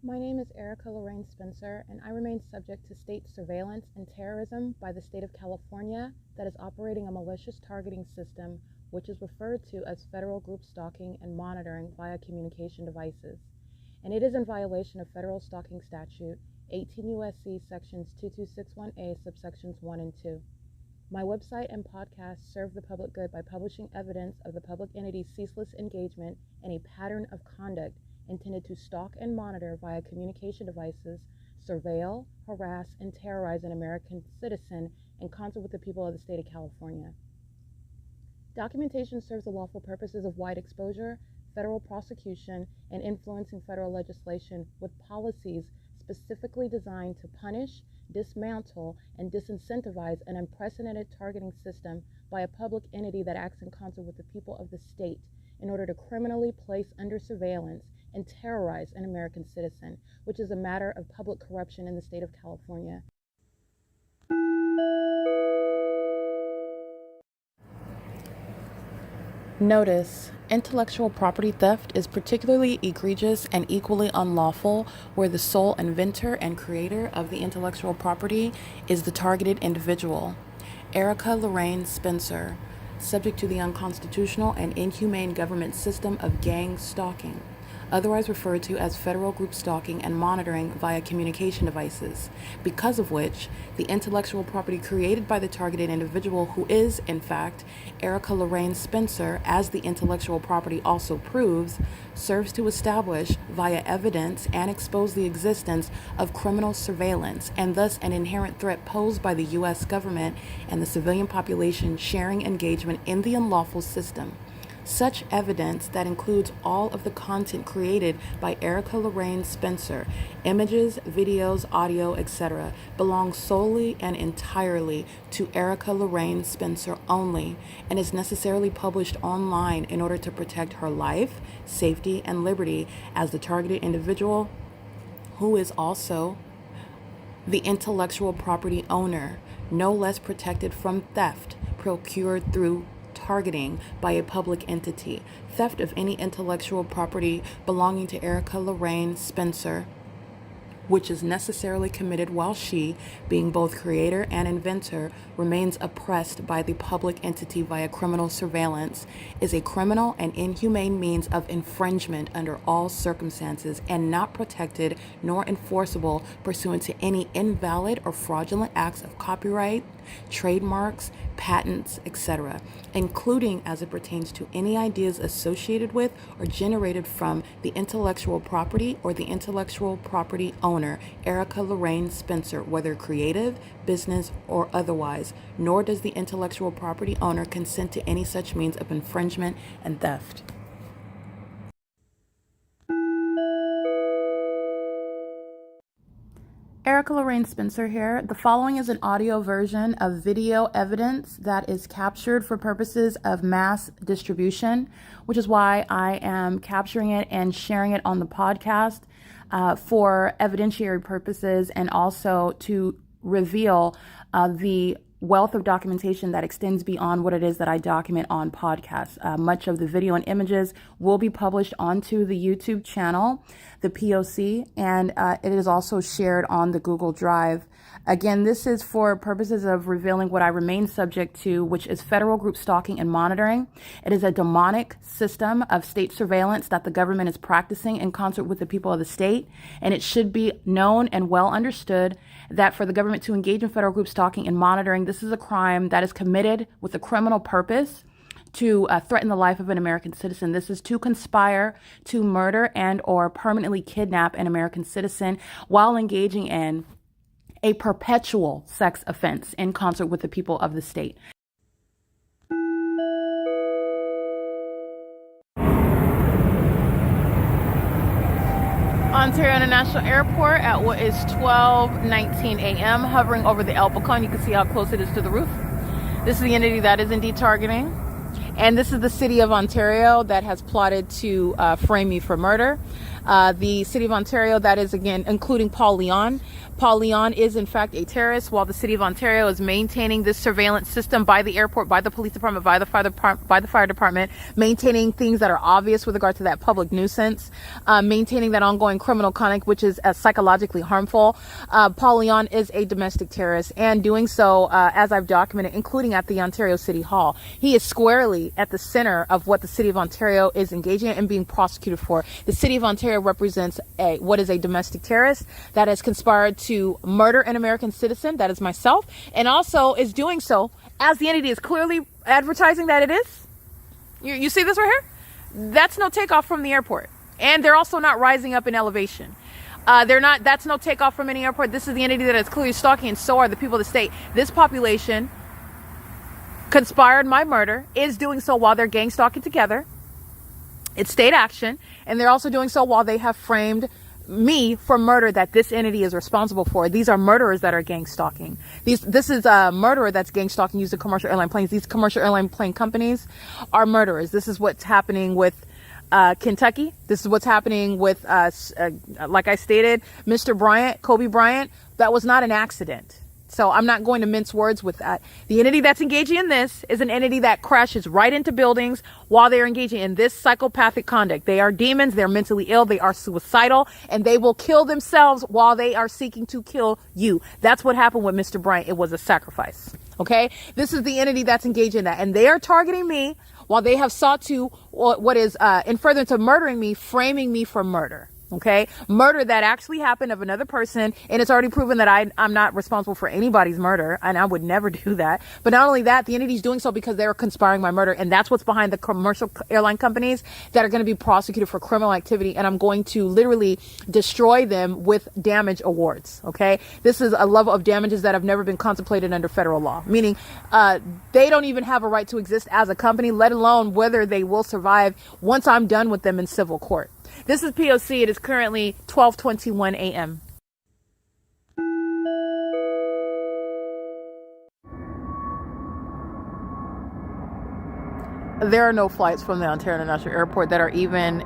My name is Erica Lorraine Spencer, and I remain subject to state surveillance and terrorism by the state of California that is operating a malicious targeting system which is referred to as federal group stalking and monitoring via communication devices. And it is in violation of federal stalking statute 18 U.S.C. sections 2261A subsections 1 and 2. My website and podcast serve the public good by publishing evidence of the public entity's ceaseless engagement in a pattern of conduct intended to stalk and monitor via communication devices, surveil, harass, and terrorize an American citizen in concert with the people of the state of California. Documentation serves the lawful purposes of wide exposure, federal prosecution, and influencing federal legislation with policies specifically designed to punish, dismantle, and disincentivize an unprecedented targeting system by a public entity that acts in concert with the people of the state in order to criminally place under surveillance and terrorize an American citizen, which is a matter of public corruption in the state of California. Notice: intellectual property theft is particularly egregious and equally unlawful where the sole inventor and creator of the intellectual property is the targeted individual. Erica Lorraine Spencer, subject to the unconstitutional and inhumane government system of gang stalking, otherwise referred to as federal group stalking and monitoring via communication devices, because of which the intellectual property created by the targeted individual, who is, in fact, Erica Lorraine Spencer, as the intellectual property also proves, serves to establish via evidence and expose the existence of criminal surveillance and thus an inherent threat posed by the U.S. government and the civilian population sharing engagement in the unlawful system. Such evidence, that includes all of the content created by Erica Lorraine Spencer, images, videos, audio, etc., belongs solely and entirely to Erica Lorraine Spencer only and is necessarily published online in order to protect her life, safety, and liberty as the targeted individual, who is also the intellectual property owner, no less protected from theft procured through targeting by a public entity. Theft of any intellectual property belonging to Erica Lorraine Spencer, which is necessarily committed while she, being both creator and inventor, remains oppressed by the public entity via criminal surveillance, is a criminal and inhumane means of infringement under all circumstances and not protected nor enforceable pursuant to any invalid or fraudulent acts of copyright, trademarks, patents, etc., including as it pertains to any ideas associated with or generated from the intellectual property or the intellectual property owner, Erica Lorraine Spencer, whether creative, business, or otherwise, nor does the intellectual property owner consent to any such means of infringement and theft. Erica Lorraine Spencer here. The following is an audio version of video evidence that is captured for purposes of mass distribution, which is why I am capturing it and sharing it on the podcast for evidentiary purposes and also to reveal the wealth of documentation that extends beyond what it is that I document on podcasts. Much of the video and images will be published onto the YouTube channel, the P.O.C, and it is also shared on the Google Drive. Again, this is for purposes of revealing what I remain subject to, which is federal group stalking and monitoring. It is a demonic system of state surveillance that the government is practicing in concert with the people of the state, and it should be known and well understood that for the government to engage in federal group stalking and monitoring, this is a crime that is committed with a criminal purpose to threaten the life of an American citizen. This is to conspire to murder and or permanently kidnap an American citizen while engaging in a perpetual sex offense in concert with the people of the state. Ontario International Airport at what is 12:19 a.m. hovering over the El Pecan. You can see how close it is to the roof. This is the entity that is indeed targeting. And this is the city of Ontario that has plotted to frame me for murder. The city of Ontario, that is again including Paul Leon. Paul Leon is in fact a terrorist, while the city of Ontario is maintaining this surveillance system by the airport, by the police department, by the fire department, maintaining things that are obvious with regard to that public nuisance, maintaining that ongoing criminal conduct, which is psychologically harmful. Paul Leon is a domestic terrorist, and doing so, as I've documented, including at the Ontario City Hall. He is squarely at the center of what the city of Ontario is engaging in and being prosecuted for. The city of Ontario represents what is a domestic terrorist that has conspired to murder an American citizen, that is myself, and also is doing so as the entity is clearly advertising that it is. You see this right here? That's no takeoff from the airport. And they're also not rising up in elevation. That's no takeoff from any airport. This is the entity that is clearly stalking, and so are the people of the state. This population conspired my murder, is doing so while they're gang stalking together. It's state action, and they're also doing so while they have framed me for murder that this entity is responsible for. These are murderers that are gang stalking. This is a murderer that's gang stalking using commercial airline planes. These commercial airline plane companies are murderers. This is what's happening with Kentucky. This is what's happening with, like I stated, Mr. Bryant, Kobe Bryant. That was not an accident. So I'm not going to mince words with that. The entity that's engaging in this is an entity that crashes right into buildings while they're engaging in this psychopathic conduct. They are demons. They're mentally ill. They are suicidal, and they will kill themselves while they are seeking to kill you. That's what happened with Mr. Bryant. It was a sacrifice. Okay. This is the entity that's engaging in that, and they are targeting me while they have sought to, what is, in furtherance of murdering me, framing me for murder. Okay. Murder that actually happened of another person. And it's already proven that I'm not responsible for anybody's murder. And I would never do that. But not only that, the entity's doing so because they're conspiring my murder. And that's what's behind the commercial airline companies that are going to be prosecuted for criminal activity. And I'm going to literally destroy them with damage awards. Okay. This is a level of damages that have never been contemplated under federal law, meaning, they don't even have a right to exist as a company, let alone whether they will survive once I'm done with them in civil court. This is P.O.C. It is currently 12:21 a.m. There are no flights from the Ontario International Airport that are even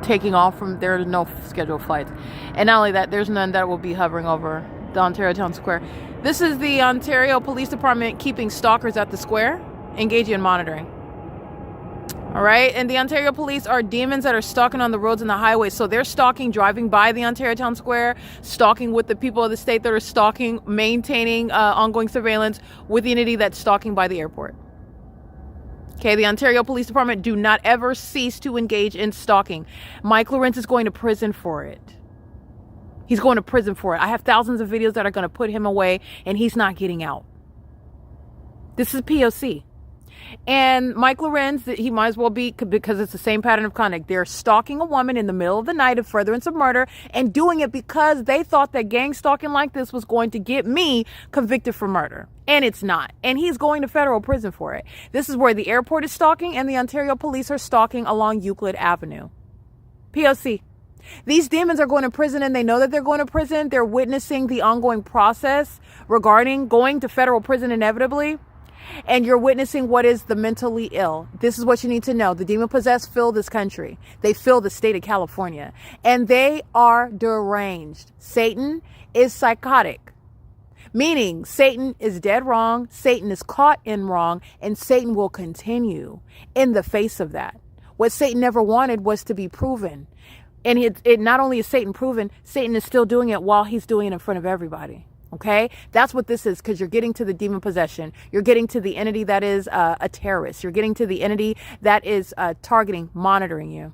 taking off from. There are no scheduled flights. And not only that, there's none that will be hovering over the Ontario Town Square. This is the Ontario Police Department keeping stalkers at the square, engaging in monitoring. All right. And the Ontario police are demons that are stalking on the roads and the highways. So they're stalking, driving by the Ontario Town Square, stalking with the people of the state that are stalking, maintaining ongoing surveillance with the entity that's stalking by the airport. Okay. The Ontario Police Department do not ever cease to engage in stalking. Mike LORENZ is going to prison for it. He's going to prison for it. I have thousands of videos that are going to put him away, and he's not getting out. This is P.O.C. And Mike LORENZ, he might as well be, because it's the same pattern of conduct. They're stalking a woman in the middle of the night in furtherance of murder, and doing it because they thought that gang stalking like this was going to get me convicted for murder. And it's not. And he's going to federal prison for it. This is where the airport is stalking, and the Ontario police are stalking along Euclid Avenue. P.O.C. These demons are going to prison, and they know that they're going to prison. They're witnessing the ongoing process regarding going to federal prison inevitably. And you're witnessing what is the mentally ill. This is what you need to know. The demon-possessed fill this country. They fill the state of California. And they are deranged. Satan is psychotic. Meaning Satan is dead wrong. Satan is caught in wrong. And Satan will continue in the face of that. What Satan never wanted was to be proven. And it not only is Satan proven, Satan is still doing it while he's doing it in front of everybody. Okay, that's what this is, because you're getting to the demon possession. You're getting to the entity that is a terrorist. You're getting to the entity that is targeting, monitoring you.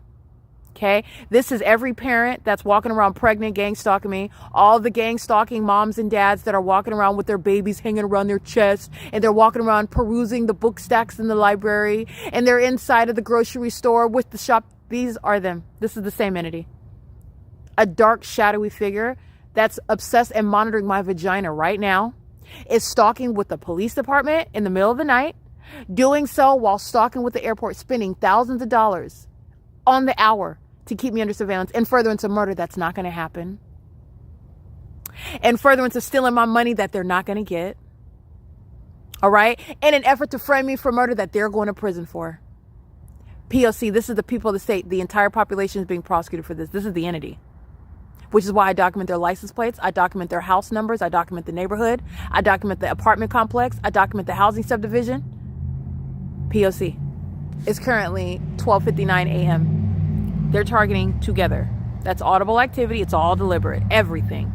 Okay, this is every parent that's walking around pregnant, gang stalking me. All the gang stalking moms and dads that are walking around with their babies hanging around their chest, and they're walking around perusing the book stacks in the library, and they're inside of the grocery store with the shop. These are them. This is the same entity. A dark, shadowy figure that's obsessed and monitoring my vagina right now is stalking with the police department in the middle of the night, doing so while stalking with the airport, spending thousands of dollars on the hour to keep me under surveillance, and furtherance of murder that's not going to happen, and furtherance of stealing my money that they're not going to get. All right. In an effort to frame me for murder that they're going to prison for. P.O.C, this is the people of the state. The entire population is being prosecuted for this. This is the entity, which is why I document their license plates. I document their house numbers. I document the neighborhood. I document the apartment complex. I document the housing subdivision. P.O.C. It's currently 12:59 a.m. They're targeting together. That's audible activity. It's all deliberate. Everything.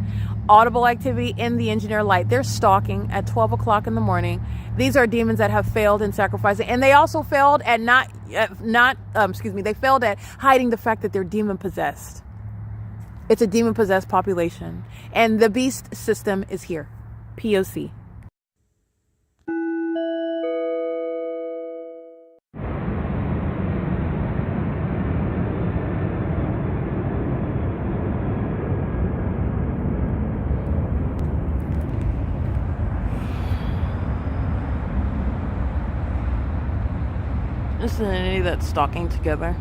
Audible activity in the engineer light. They're stalking at 12 o'clock in the morning. These are demons that have failed in sacrificing. And they also failed at they failed at hiding the fact that they're demon possessed. It's a demon possessed population. And the beast system is here. P.O.C. This is an entity that's stalking together.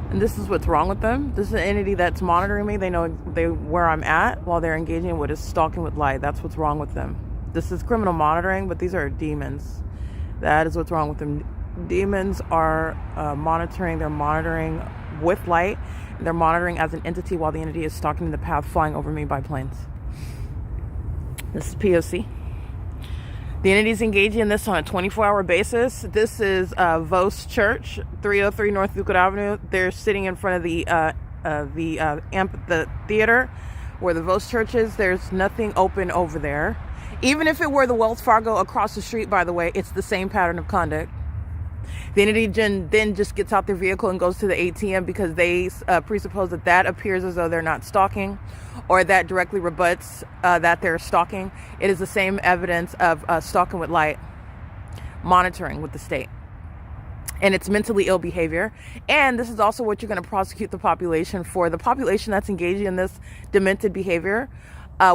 And this is what's wrong with them. This is an entity that's monitoring me. They know where I'm at while they're engaging in what is stalking with light. That's what's wrong with them. This is criminal monitoring, but these are demons. That is what's wrong with them. Demons are monitoring. They're monitoring with light. They're monitoring as an entity while the entity is stalking the path flying over me by planes. This is P.O.C. The entity is engaging in this on a 24-hour basis. This is V.O.S. Church, 303 North Euclid Avenue. They're sitting in front of the theater where the V.O.S. Church is. There's nothing open over there. Even if it were the Wells Fargo across the street, by the way, it's the same pattern of conduct. The entity then just gets out their vehicle and goes to the ATM because they presuppose that appears as though they're not stalking, or that directly rebuts that they're stalking. It is the same evidence of stalking with light, monitoring with the state. And it's mentally ill behavior. And this is also what you're going to prosecute the population for. The population that's engaging in this demented behavior,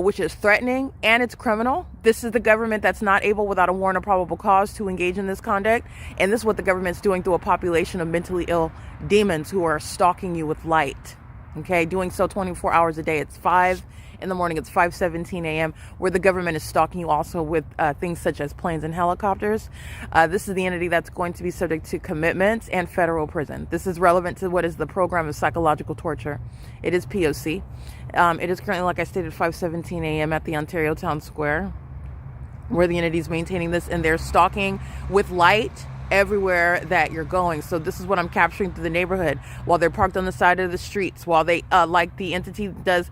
which is threatening and it's criminal. This is the government that's not able, without a warrant or probable cause, to engage in this conduct. And this is what the government's doing through a population of mentally ill demons who are stalking you with light. Okay, doing so 24 hours a day. It's 5 in the morning. It's 5:17 a.m. where the government is stalking you also with things such as planes and helicopters. This is the entity that's going to be subject to commitment and federal prison. This is relevant to what is the program of psychological torture. It is P.O.C. It is currently, like I stated, 5:17 a.m. at the Ontario Town Square, where the entity is maintaining this, and they're stalking with light everywhere that you're going. So this is what I'm capturing through the neighborhood while they're parked on the side of the streets, while they like the entity does,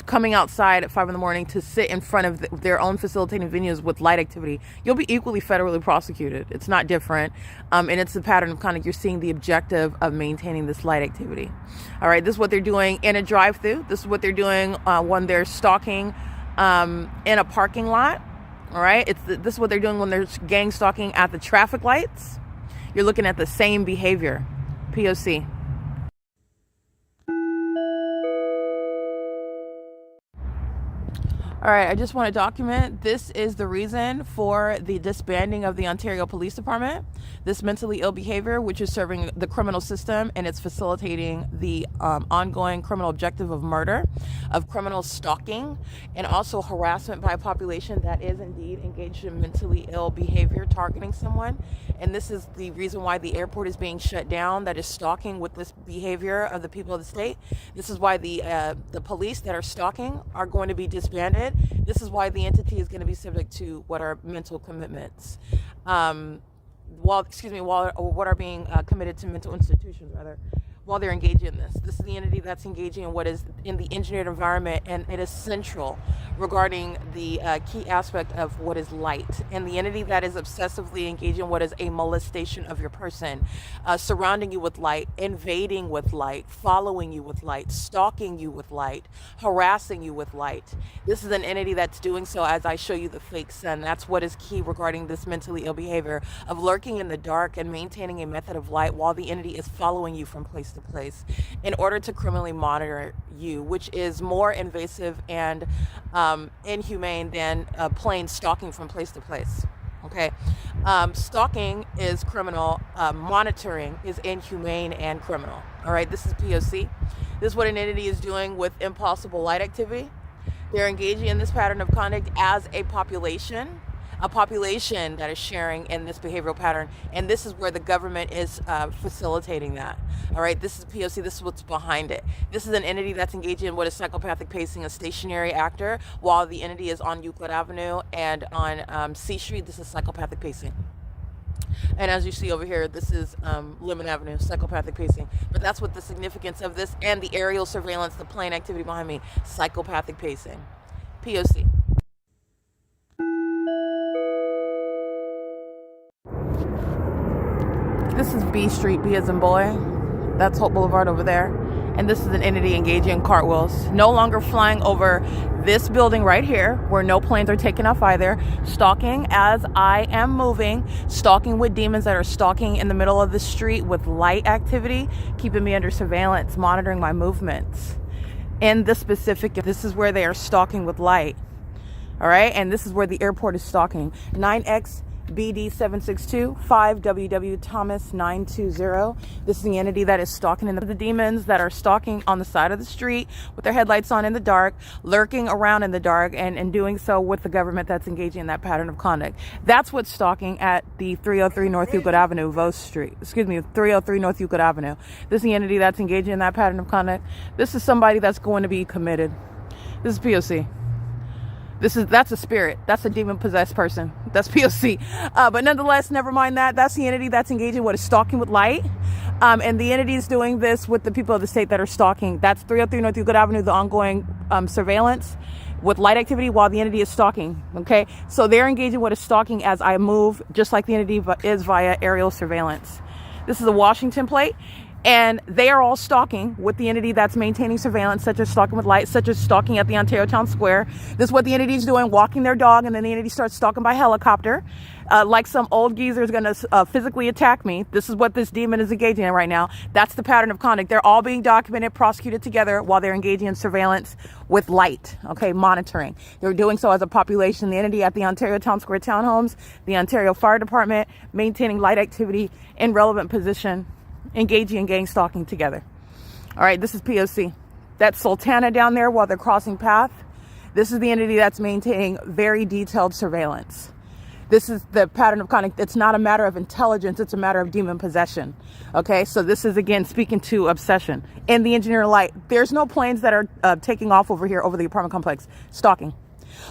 coming outside at 5 in the morning to sit in front of their own facilitating venues with light activity. You'll be equally federally prosecuted. It's not different. And it's the pattern of kind of, you're seeing the objective of maintaining this light activity. All right, this is what they're doing in a drive-through. This is what they're doing when they're stalking in a parking lot. All right, this is what they're doing when they're gang stalking at the traffic lights. You're looking at the same behavior. P.O.C. All right, I just want to document this is the reason for the disbanding of the Ontario Police Department. This mentally ill behavior, which is serving the criminal system, and it's facilitating the ongoing criminal objective of murder, of criminal stalking, and also harassment by a population that is indeed engaged in mentally ill behavior, targeting someone. And this is the reason why the airport is being shut down, that is stalking with this behavior of the people of the state. This is why the police that are stalking are going to be disbanded. This is why the entity is going to be subject to what are mental commitments, what are being committed to mental institutions, rather, while they're engaging in this. This is the entity that's engaging in what is in the engineered environment, and it is central regarding the key aspect of what is light. And the entity that is obsessively engaging in what is a molestation of your person, surrounding you with light, invading with light, following you with light, stalking you with light, harassing you with light. This is an entity that's doing so as I show you the fake sun. That's what is key regarding this mentally ill behavior of lurking in the dark and maintaining a method of light while the entity is following you from place to place in order to criminally monitor you, which is more invasive and inhumane than plain stalking from place to place. Okay, stalking is criminal, monitoring is inhumane and criminal. All right, this is P.O.C. This is what an entity is doing with impossible light activity. They're engaging in this pattern of conduct as a population a population that is sharing in this behavioral pattern, and this is where the government is facilitating that. All right, this is P.O.C. This is what's behind it. This is an entity that's engaging in what is psychopathic pacing, a stationary actor, while the entity is on Euclid Avenue and on C Street. This is psychopathic pacing. And as you see over here, this is Lemon Avenue, psychopathic pacing. But that's what the significance of this and the aerial surveillance, the plane activity behind me, psychopathic pacing. P.O.C. This is B Street, B as in boy. That's Hope Boulevard over there. And this is an entity engaging in cartwheels, no longer flying over this building right here, where no planes are taking off either, stalking as I am moving, stalking with demons that are stalking in the middle of the street with light activity, keeping me under surveillance, monitoring my movements. In this specific, this is where they are stalking with light. All right, and this is where the airport is stalking. 9X BD 762 5WW Thomas 920. This is the entity that is stalking, and the demons that are stalking on the side of the street with their headlights on in the dark, lurking around in the dark, and doing so with the government that's engaging in that pattern of conduct. That's what's stalking at the 303 North Euclid Avenue, 303 North Euclid Avenue. This is the entity that's engaging in that pattern of conduct. This is somebody that's going to be committed. This is P.O.C. That's a spirit. That's a demon-possessed person. That's P.O.C. But nonetheless, never mind that. That's the entity that's engaging what is stalking with light. And the entity is doing this with the people of the state that are stalking. That's 303 North Euclid Avenue, the ongoing surveillance with light activity while the entity is stalking. Okay? So they're engaging what is stalking as I move, just like the entity is via aerial surveillance. This is a Washington plate. And they are all stalking with the entity that's maintaining surveillance, such as stalking with light, such as stalking at the Ontario Town Square. This is what the entity is doing, walking their dog, and then the entity starts stalking by helicopter. Like some old geezer is going to physically attack me. This is what this demon is engaging in right now. That's the pattern of conduct. They're all being documented, prosecuted together while they're engaging in surveillance with light, okay, monitoring. They're doing so as a population. The entity at the Ontario Town Square townhomes, the Ontario Fire Department, maintaining light activity in relevant position, engaging in gang stalking together. All right, this is P.O.C. That's Sultana down there while they're crossing path. This is the entity that's maintaining very detailed surveillance. This is the pattern of conduct. It's not a matter of intelligence. It's a matter of demon possession. Okay, so this is, again, speaking to obsession. In the engineer light, there's no planes that are taking off over here, over the apartment complex. Stalking.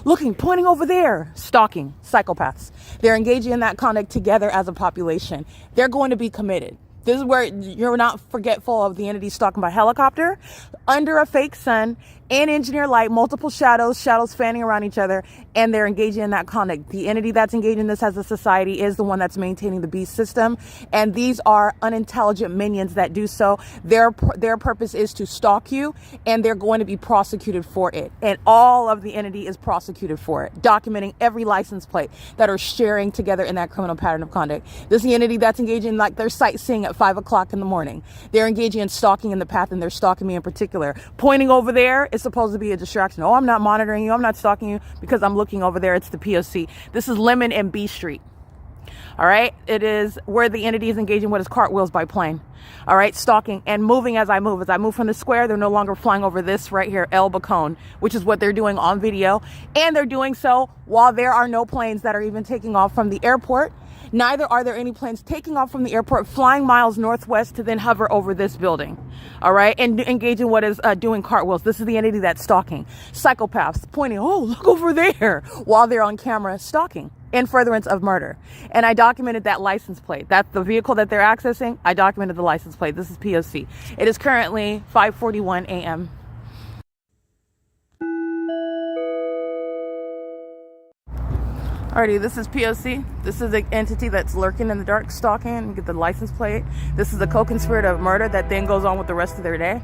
Looking, pointing over there. Stalking. Psychopaths. They're engaging in that conduct together as a population. They're going to be committed. This is where you're not forgetful of the entity stalking by helicopter, under a fake sun, in engineer light, multiple shadows fanning around each other, and they're engaging in that conduct. The entity that's engaging in this as a society is the one that's maintaining the beast system, and these are unintelligent minions that do so. Their purpose is to stalk you, and they're going to be prosecuted for it. And all of the entity is prosecuted for it, documenting every license plate that are sharing together in that criminal pattern of conduct. This is the entity that's engaging in, like, their sightseeing at 5 o'clock in the morning. They're engaging in stalking in the path, and they're stalking me in particular. Pointing over there is supposed to be a distraction. Oh, I'm not monitoring you. I'm not stalking you because I'm looking over there. It's the P.O.C. This is Lemon and B Street. All right. It is where the entity is engaging what is cartwheels by plane. All right. Stalking and moving as I move. As I move from the square, they're no longer flying over this right here, El Bacone, which is what they're doing on video. And they're doing so while there are no planes that are even taking off from the airport. Neither are there any planes taking off from the airport, flying miles northwest to then hover over this building. All right. And engage in what is doing cartwheels. This is the entity that's stalking. Psychopaths pointing, oh, look over there, while they're on camera stalking in furtherance of murder. And I documented that license plate. That's the vehicle that they're accessing. I documented the license plate. This is P.O.C. It is currently 5:41 a.m. Alrighty, this is P.O.C. This is an entity that's lurking in the dark, stalking. You get the license plate. This is a co-conspirator of murder that then goes on with the rest of their day.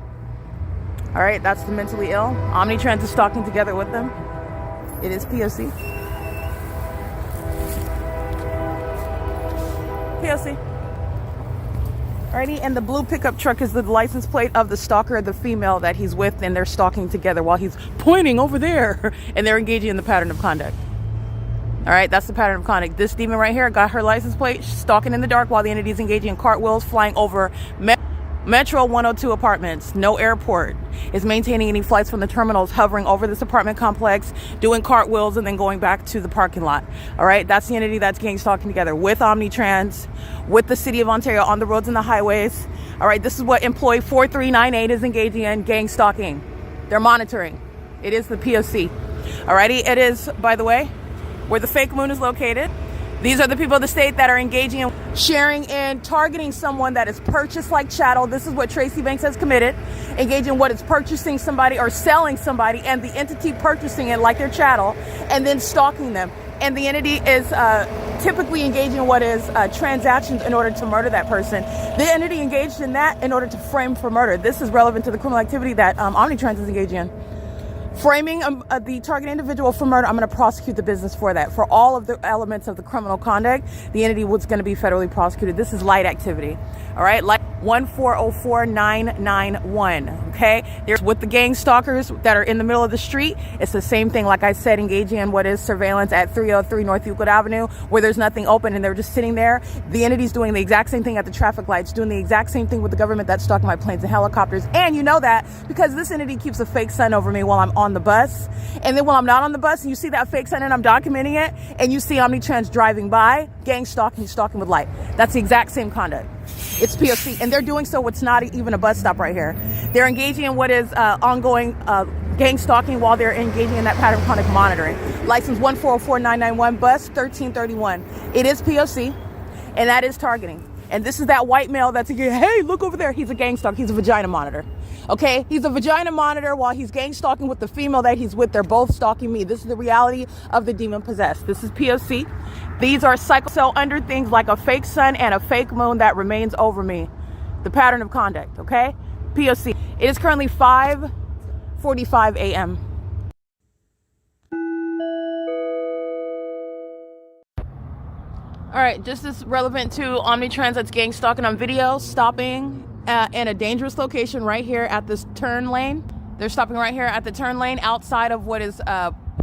Alright, that's the mentally ill. Omnitrans is stalking together with them. It is P.O.C. P.O.C. Alrighty, and the blue pickup truck is the license plate of the stalker, the female that he's with, and they're stalking together while he's pointing over there, and they're engaging in the pattern of conduct. All right, that's the pattern of conduct. This demon right here got her license plate, stalking in the dark while the entity is engaging in cartwheels, flying over Metro 102 apartments, no airport, is maintaining any flights from the terminals, hovering over this apartment complex, doing cartwheels, and then going back to the parking lot. All right, that's the entity that's gang stalking together with Omnitrans, with the City of Ontario on the roads and the highways. All right, this is what employee 4398 is engaging in, gang stalking. They're monitoring. It is the P.O.C. Alrighty, it is, by the way, where the fake moon is located. These are the people of the state that are engaging in sharing and targeting someone that is purchased like chattel. This is what Tracy Banks has committed. Engaging what is purchasing somebody or selling somebody and the entity purchasing it like their chattel and then stalking them. And the entity is typically engaging in what is transactions in order to murder that person. The entity engaged in that in order to frame for murder. This is relevant to the criminal activity that Omnitrans is engaging in. Framing the target individual for murder, I'm going to prosecute the business for that. For all of the elements of the criminal conduct, the entity was going to be federally prosecuted. This is light activity. All right, like 1404991. Okay, there's with the gang stalkers that are in the middle of the street. It's the same thing, like I said, engaging in what is surveillance at 303 North Euclid Avenue, where there's nothing open and they're just sitting there. The entity's doing the exact same thing at the traffic lights, doing the exact same thing with the government that's stalking my planes and helicopters. And you know that because this entity keeps a fake sun over me while I'm on the bus. And then while I'm not on the bus and you see that fake sun and I'm documenting it and you see Omnitrans driving by, gang stalking, stalking with light. That's the exact same conduct. It's P.O.C. and they're doing so what's not even a bus stop right here. They're engaging in what is ongoing gang stalking while they're engaging in that pattern of conduct monitoring. License 1404991, bus 1331. It is P.O.C. and that is targeting. And this is that white male that's again, hey, look over there. He's a gang stalker. He's a vagina monitor. Okay, he's a vagina monitor while he's gang stalking with the female that he's with. They're both stalking me. This is the reality of the demon possessed. This is P.O.C. These are so under things like a fake sun and a fake moon that remains over me. The pattern of conduct, okay? P.O.C. It is currently 5:45 a.m. All right, just as relevant to Omnitrans that's gang stalking on video, stopping in a dangerous location right here at this turn lane. They're stopping right here at the turn lane outside of what is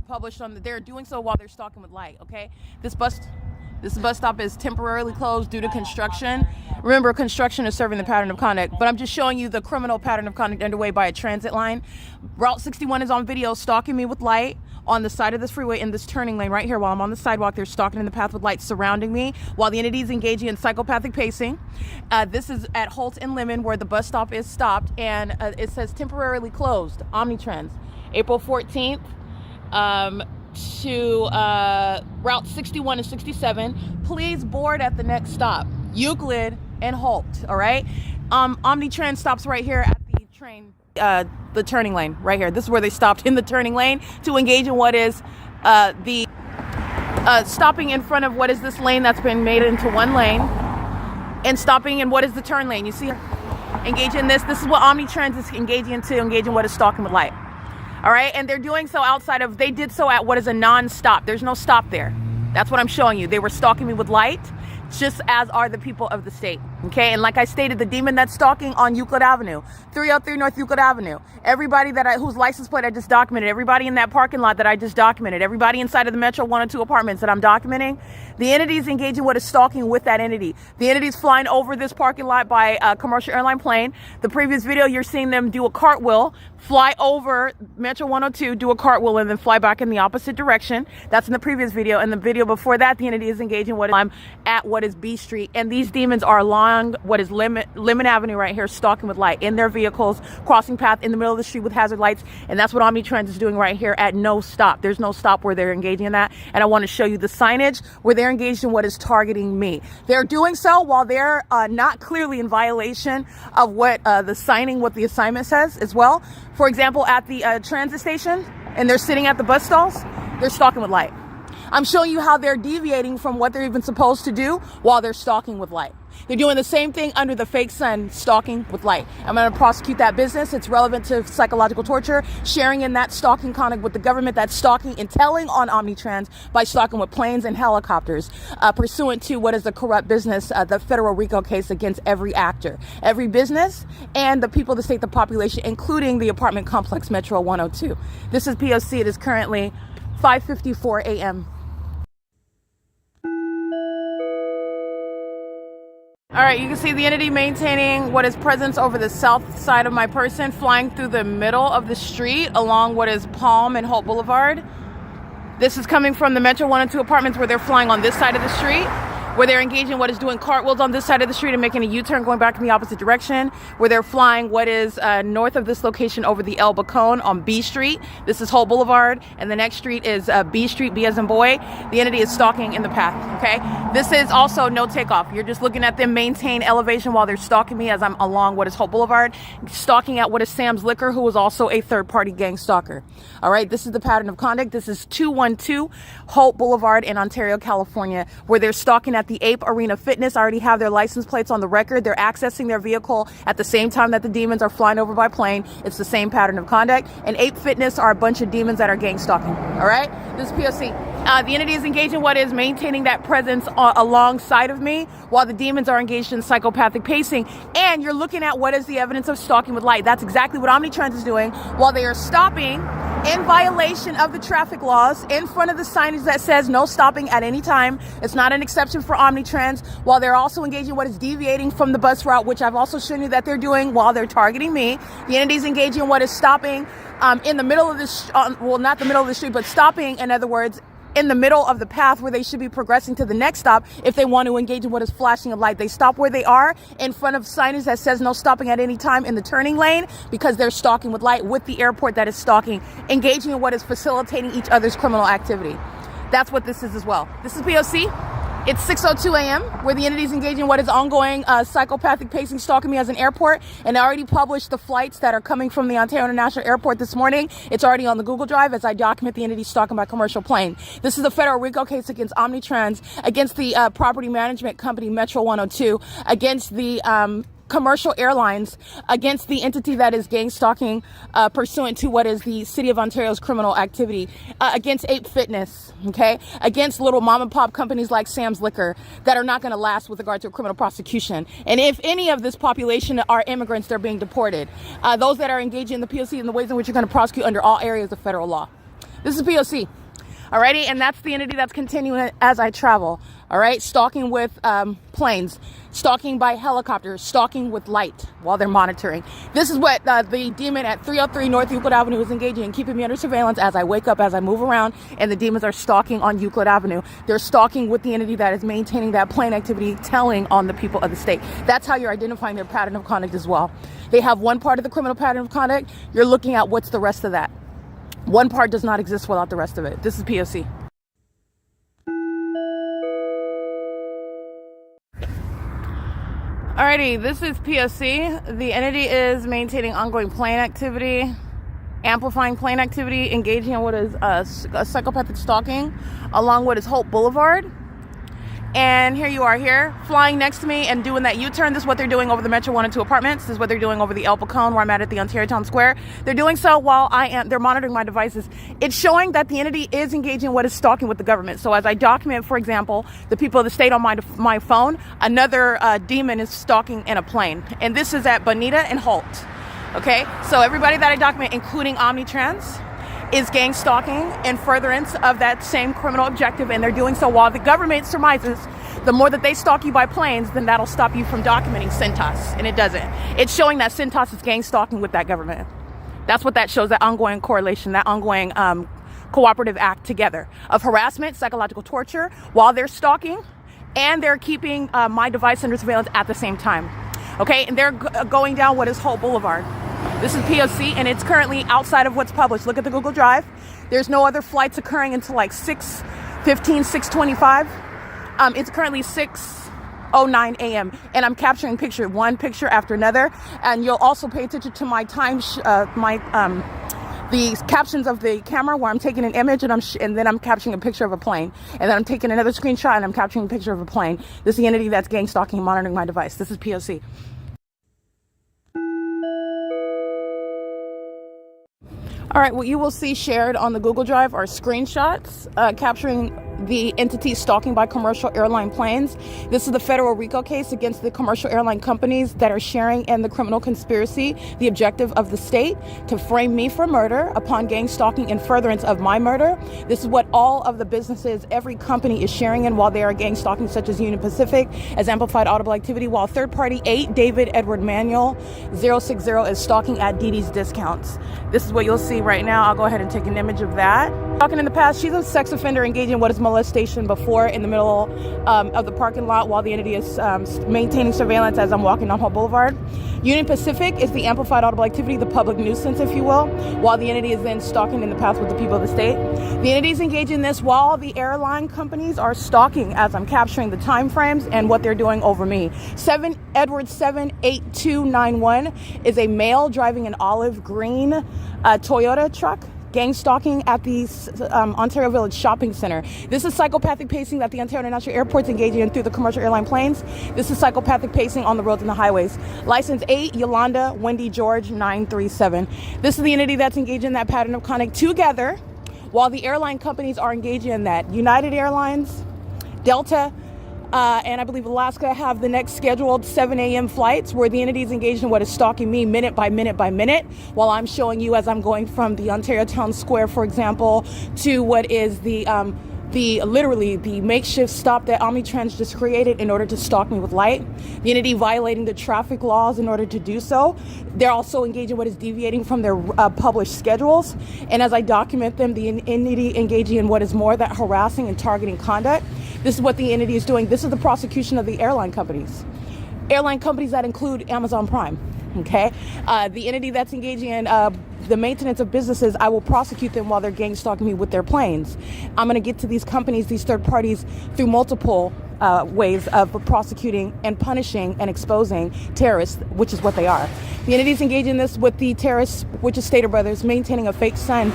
published on they're doing so while they're stalking with light, okay? This bus stop is temporarily closed due to construction. Remember, construction is serving the pattern of conduct, but I'm just showing you the criminal pattern of conduct underway by a transit line. Route 61 is on video stalking me with light on the side of this freeway in this turning lane right here while I'm on the sidewalk. They're stalking in the path with lights surrounding me while the entity is engaging in psychopathic pacing. This is at Holt and Lemon where the bus stop is stopped and it says temporarily closed. Omnitrans, April 14th to Route 61 and 67. Please board at the next stop, Euclid and Holt, all right? Omnitrans stops right here at the train, the turning lane right here. This is where they stopped in the turning lane to engage in what is the stopping in front of what is this lane that's been made into one lane and stopping in what is the turn lane. You see, engage in this. This is what Omnitrans is engaging into, engaging what is stalking with light. All right, and they're doing so outside of, they did so at what is a non-stop. There's no stop there. That's what I'm showing you. They were stalking me with light, just as are the people of the state, okay? And like I stated, the demon that's stalking on Euclid Avenue, 303 North Euclid Avenue, everybody whose license plate I just documented, everybody in that parking lot that I just documented, everybody inside of the Metro 102 apartments that I'm documenting, the entity's engaging what is stalking with that entity. The entity's flying over this parking lot by a commercial airline plane. The previous video, you're seeing them do a cartwheel, fly over Metro 102, do a cartwheel, and then fly back in the opposite direction. That's in the previous video. And the video before that, the entity is engaging what I'm at what is B Street. And these demons are along what is Lemon Avenue right here, stalking with light in their vehicles, crossing path in the middle of the street with hazard lights. And that's what Omnitrans is doing right here at no stop. There's no stop where they're engaging in that. And I want to show you the signage where they're engaged in what is targeting me. They're doing so while they're not clearly in violation of what the signing, what the assignment says as well. For example, at the transit station, and they're sitting at the bus stalls, they're stalking with light. I'm showing you how they're deviating from what they're even supposed to do while they're stalking with light. They're doing the same thing under the fake sun, stalking with light. I'm going to prosecute that business. It's relevant to psychological torture, sharing in that stalking conduct with the government that's stalking and telling on Omnitrans by stalking with planes and helicopters, pursuant to what is the corrupt business, the federal RICO case against every actor, every business, and the people of the state, the population, including the apartment complex Metro 102. This is P.O.C. It is currently 5:54 a.m. All right, you can see the entity maintaining what is presence over the south side of my person, flying through the middle of the street along what is Palm and Hope Boulevard. This is coming from the Metro 1 and 2 apartments where they're flying on this side of the street, where they're engaging what is doing cartwheels on this side of the street and making a U-turn going back in the opposite direction, where they're flying what is north of this location over the El Bacon on B Street. This is Hope Boulevard, and the next street is B Street, B as in boy. The entity is stalking in the path, okay? This is also no takeoff. You're just looking at them maintain elevation while they're stalking me as I'm along what is Hope Boulevard, stalking at what is Sam's Liquor, who is also a third-party gang stalker. All right, this is the pattern of conduct. This is 212 Hope Boulevard in Ontario, California, where they're stalking at the Ape Arena Fitness. I already have their license plates on the record. They're accessing their vehicle at the same time that the demons are flying over by plane. It's the same pattern of conduct. And Ape Fitness are a bunch of demons that are gang stalking. All right, this is P.O.C. The entity is engaged in what is maintaining that presence alongside of me while the demons are engaged in psychopathic pacing. And you're looking at what is the evidence of stalking with light. That's exactly what Omnitrans is doing while they are stopping in violation of the traffic laws in front of the signage that says no stopping at any time. It's not an exception for Omnitrans, while they're also engaging what is deviating from the bus route, which I've also shown you that they're doing while they're targeting me. The entity is engaging in what is stopping in the middle of this, well, not the middle of the street, but stopping, in other words, in the middle of the path where they should be progressing to the next stop if they want to engage in what is flashing of light. They stop where they are in front of signage that says no stopping at any time in the turning lane because they're stalking with light with the airport that is stalking, engaging in what is facilitating each other's criminal activity. That's what this is as well. This is P.O.C. It's 6:02 a.m. where the entity is engaging in what is ongoing psychopathic pacing, stalking me as an airport. And I already published the flights that are coming from the Ontario International Airport this morning. It's already on the Google Drive as I document the entity stalking by commercial plane. This is a federal RICO case against Omnitrans, against the property management company Metro 102, against the commercial airlines, against the entity that is gang stalking pursuant to what is the City of Ontario's criminal activity, against Ape Fitness, okay, against little mom and pop companies like Sam's Liquor that are not going to last with regard to a criminal prosecution. And if any of this population are immigrants, they're being deported. Those that are engaging in the P.O.C. in the ways in which you're going to prosecute under all areas of federal law. This is P.O.C. Alrighty, and that's the entity that's continuing as I travel. All right, stalking with planes, stalking by helicopters, stalking with light while they're monitoring. This is what the demon at 303 North Euclid Avenue is engaging in, keeping me under surveillance as I wake up, as I move around, and the demons are stalking on Euclid Avenue. They're stalking with the entity that is maintaining that plane activity, telling on the people of the state. That's how you're identifying their pattern of conduct as well. They have one part of the criminal pattern of conduct. You're looking at what's the rest of that. One part does not exist without the rest of it. This is P.O.C. Alrighty, this is P.O.C. The entity is maintaining ongoing plane activity, amplifying plane activity, engaging in what is a psychopathic stalking along what is Hope Boulevard. And here you are here, flying next to me and doing that U-turn. This is what they're doing over the Metro 1 and 2 apartments. This is what they're doing over the El Bacon, where I'm at the Ontario Town Square. They're doing so while they're monitoring my devices. It's showing that the entity is engaging in what is stalking with the government. So as I document, for example, the people of the state on my phone, another demon is stalking in a plane. And this is at Bonita and Holt. Okay, so everybody that I document, including Omnitrans, is gang stalking in furtherance of that same criminal objective, and they're doing so while the government surmises the more that they stalk you by planes, then that'll stop you from documenting CENTAS, and it doesn't. It's showing that CENTAS is gang stalking with that government. That's what that shows, that ongoing correlation, that ongoing cooperative act together of harassment, psychological torture, while they're stalking, and they're keeping my device under surveillance at the same time. Okay, and they're going down what is Hope Boulevard. This is P.O.C. and it's currently outside of what's published. Look at the Google Drive. There's no other flights occurring until like 6:15, 6:25. It's currently 6:09 a.m. and I'm capturing one picture after another. And you'll also pay attention to my the captions of the camera where I'm taking an image and then I'm capturing a picture of a plane. And then I'm taking another screenshot and I'm capturing a picture of a plane. This is the entity that's gang stalking and monitoring my device. This is P.O.C. All right, what you will see shared on the Google Drive are screenshots capturing the entity stalking by commercial airline planes. This is the federal RICO case against the commercial airline companies that are sharing in the criminal conspiracy, the objective of the state to frame me for murder upon gang stalking in furtherance of my murder. This is what all of the businesses, every company is sharing in while they are gang stalking, such as Union Pacific, as amplified audible activity, while third party 8, David Edward Manuel 060 is stalking at Dee Dee's Discounts. This is what you'll see right now. I'll go ahead and take an image of that. Talking in the past, she's a sex offender engaging in what is molestation before in the middle of the parking lot while the entity is maintaining surveillance as I'm walking on Hall Boulevard. Union Pacific is the amplified audible activity, the public nuisance, if you will, while the entity is then stalking in the path with the people of the state. The entities engage in this while the airline companies are stalking as I'm capturing the time frames and what they're doing over me. 7 Edward 78291 is a male driving an olive green Toyota truck, gang stalking at the Ontario Village Shopping Center. This is psychopathic pacing that the Ontario International Airport's engaging in through the commercial airline planes. This is psychopathic pacing on the roads and the highways. License 8, Yolanda Wendy George 937. This is the entity that's engaging in that pattern of conduct together while the airline companies are engaging in that. United Airlines, Delta, and I believe Alaska have the next scheduled 7 a.m. flights where the entity is engaged in what is stalking me minute by minute by minute while I'm showing you as I'm going from the Ontario Town Square, for example, to what is the literally the makeshift stop that Omnitrans just created in order to stalk me with light. The entity violating the traffic laws in order to do so. They're also engaging in what is deviating from their published schedules. And as I document them, the entity engaging in what is more that harassing and targeting conduct. This is what the entity is doing. This is the prosecution of the airline companies. Airline companies that include Amazon Prime, okay? The entity that's engaging in the maintenance of businesses, I will prosecute them while they're gang stalking me with their planes. I'm gonna get to these companies, these third parties, through multiple ways of prosecuting and punishing and exposing terrorists, which is what they are. The entities engaging in this with the terrorists, which is Stater Brothers, maintaining a fake sun,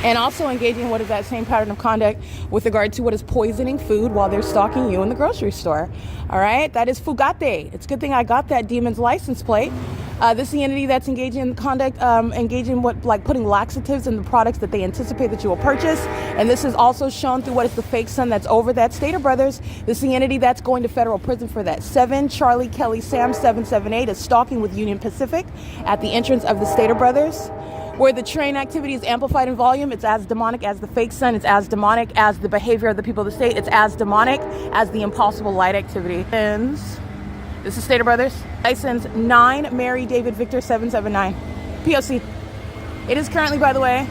and also engaging in what is that same pattern of conduct with regard to what is poisoning food while they're stalking you in the grocery store. All right, that is Fugate. It's a good thing I got that demon's license plate. This is the entity that's engaging in conduct, engaging in what, like putting laxatives in the products that they anticipate that you will purchase. And this is also shown through what is the fake sun that's over that Stater Brothers. This is the entity that's going to federal prison for that. 7 Charlie Kelly Sam 778 is stalking with Union Pacific at the entrance of the Stater Brothers. Where the train activity is amplified in volume, it's as demonic as the fake sun, it's as demonic as the behavior of the people of the state, it's as demonic as the impossible light activity. This is Stater Brothers. License 9 Mary David Victor 779. P.O.C. It is currently, by the way,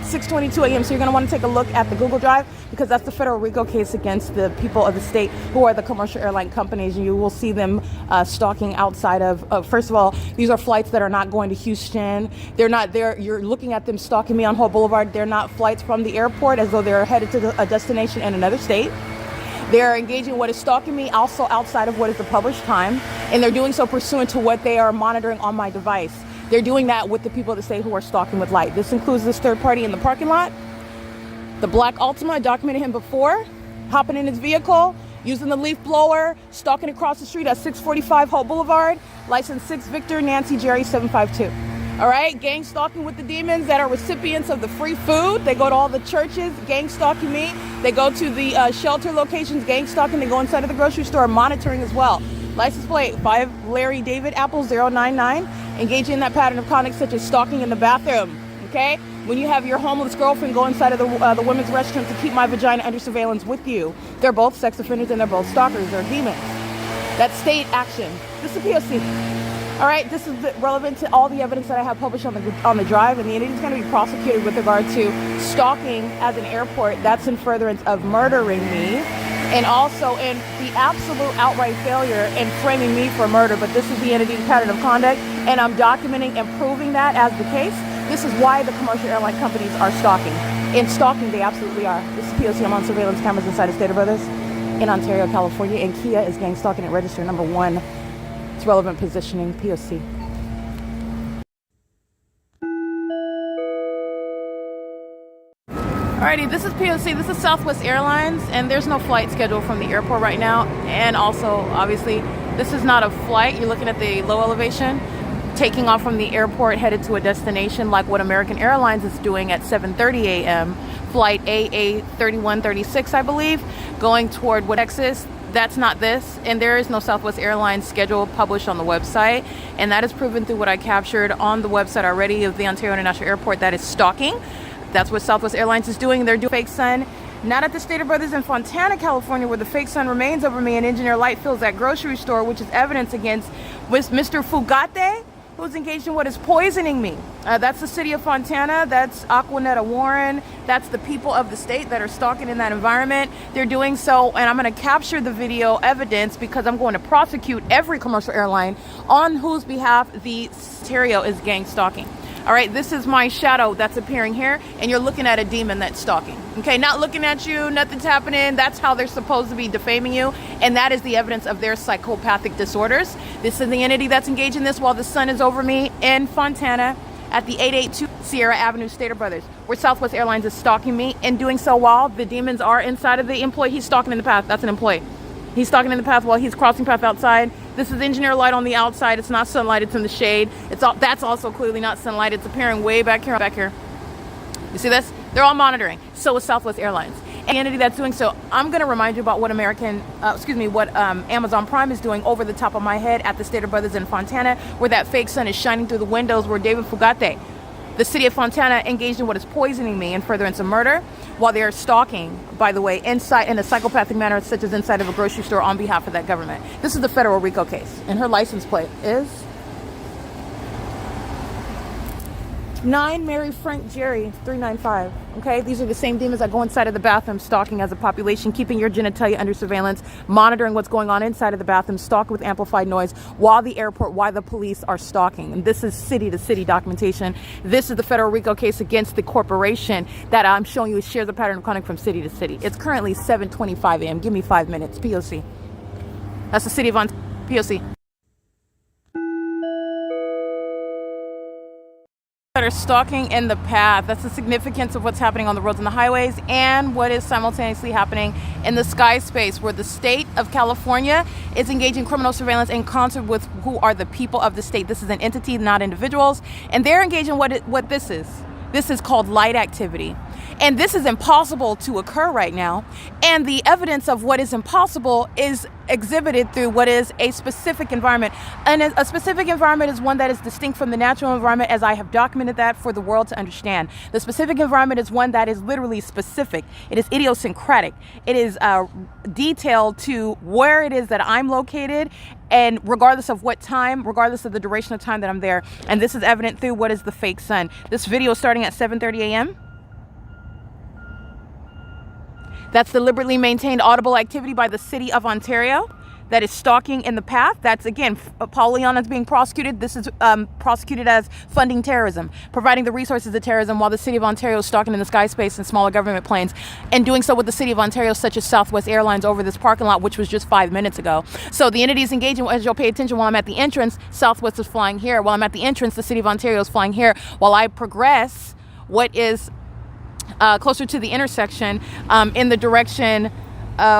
6:22 a.m. So you're going to want to take a look at the Google Drive because that's the federal RICO case against the people of the state who are the commercial airline companies. And you will see them stalking outside of, first of all, these are flights that are not going to Houston. They're not there. You're looking at them stalking me on Hall Boulevard. They're not flights from the airport as though they're headed to a destination in another state. They're engaging in what is stalking me also outside of what is the published time. And they're doing so pursuant to what they are monitoring on my device. They're doing that with the people of the state who are stalking with light. This includes this third party in the parking lot. The black Altima, I documented him before, hopping in his vehicle, using the leaf blower, stalking across the street at 645 Holt Boulevard, license 6 Victor Nancy Jerry 752. All right, gang stalking with the demons that are recipients of the free food. They go to all the churches, gang stalking me. They go to the shelter locations, gang stalking. They go inside of the grocery store, monitoring as well. License plate 5 Larry David Apple 099. Engaging in that pattern of conduct such as stalking in the bathroom. Okay, when you have your homeless girlfriend go inside of the women's restroom to keep my vagina under surveillance with you, they're both sex offenders and they're both stalkers. They're demons. That's state action. This is P.O.C. All right, this is relevant to all the evidence that I have published on the drive, and the entity is going to be prosecuted with regard to stalking as an airport. That's in furtherance of murdering me, and also in the absolute outright failure in framing me for murder. But this is the entity pattern of conduct, and I'm documenting and proving that as the case. This is why the commercial airline companies are stalking. In stalking, they absolutely are. This is P.O.C. I'm on surveillance cameras inside of Stater Brothers in Ontario, California, and Kia is gang stalking at register number 1. It's relevant positioning, P.O.C. Alrighty, this is P.O.C. This is Southwest Airlines, and there's no flight scheduled from the airport right now. And also, obviously, this is not a flight. You're looking at the low elevation, taking off from the airport, headed to a destination like what American Airlines is doing at 7:30 a.m. flight AA3136, I believe, going toward Texas. That's not this, and there is no Southwest Airlines schedule published on the website, and that is proven through what I captured on the website already of the Ontario International Airport. That is stalking. That's what Southwest Airlines is doing. They're doing fake sun, not at the Stater Brothers in Fontana, California, where the fake sun remains over me and Engineer Light fills that grocery store, which is evidence against Mr. Fugate, who's engaged in what is poisoning me. That's the city of Fontana. That's Aquanetta Warren. That's the people of the state that are stalking in that environment. They're doing so, and I'm going to capture the video evidence because I'm going to prosecute every commercial airline on whose behalf the Ontario is gang stalking. All right, this is my shadow that's appearing here, and you're looking at a demon that's stalking. Okay, not looking at you, nothing's happening. That's how they're supposed to be defaming you, and that is the evidence of their psychopathic disorders. This is the entity that's engaged in this while the sun is over me in Fontana at the 882 Sierra Avenue Stater Brothers, where Southwest Airlines is stalking me, and doing so while the demons are inside of the employee. He's stalking in the path. That's an employee. He's stalking in the path while he's crossing path outside. This is engineer light on the outside. It's not sunlight. It's in the shade. That's also clearly not sunlight. It's appearing way back here. Back here. You see this? They're all monitoring. So is Southwest Airlines. And the entity that's doing so, I'm going to remind you about what Amazon Prime is doing over the top of my head at the Stater Brothers in Fontana, where that fake sun is shining through the windows, where David Fugate, the city of Fontana, engaged in what is poisoning me and furtherance of murder, while they are stalking, by the way, inside in a psychopathic manner, such as inside of a grocery store on behalf of that government. This is the federal RICO case, and her license plate is 9 Mary Frank Jerry 395. Okay, these are the same demons that go inside of the bathroom, stalking as a population, keeping your genitalia under surveillance, monitoring what's going on inside of the bathroom, stalking with amplified noise while the police are stalking. And this is city to city documentation. This is the federal RICO case against the corporation that I'm showing you shares a pattern of conduct from city to city. It's currently 7:25 a.m. Give me 5 minutes. P.O.C. That's the city of P.O.C. That are stalking in the path. That's the significance of what's happening on the roads and the highways, and what is simultaneously happening in the sky space, where the state of California is engaging criminal surveillance in concert with who are the people of the state. This is an entity, not individuals, and they're engaging what this is. This is called light activity. And this is impossible to occur right now. And the evidence of what is impossible is exhibited through what is a specific environment. And a specific environment is one that is distinct from the natural environment, as I have documented that for the world to understand. The specific environment is one that is literally specific. It is idiosyncratic. It is detailed to where it is that I'm located, and regardless of what time, regardless of the duration of time that I'm there. And this is evident through what is the fake sun. This video is starting at 7:30 a.m. That's deliberately maintained audible activity by the city of Ontario that is stalking in the path. That's, again, Paul Leon is being prosecuted. This is prosecuted as funding terrorism, providing the resources of terrorism, while the city of Ontario is stalking in the sky space and smaller government planes, and doing so with the city of Ontario, such as Southwest Airlines, over this parking lot, which was just 5 minutes ago. So the entity is engaging. As you'll pay attention, while I'm at the entrance, Southwest is flying here. While I'm at the entrance, the city of Ontario is flying here. While I progress what is closer to the intersection in the direction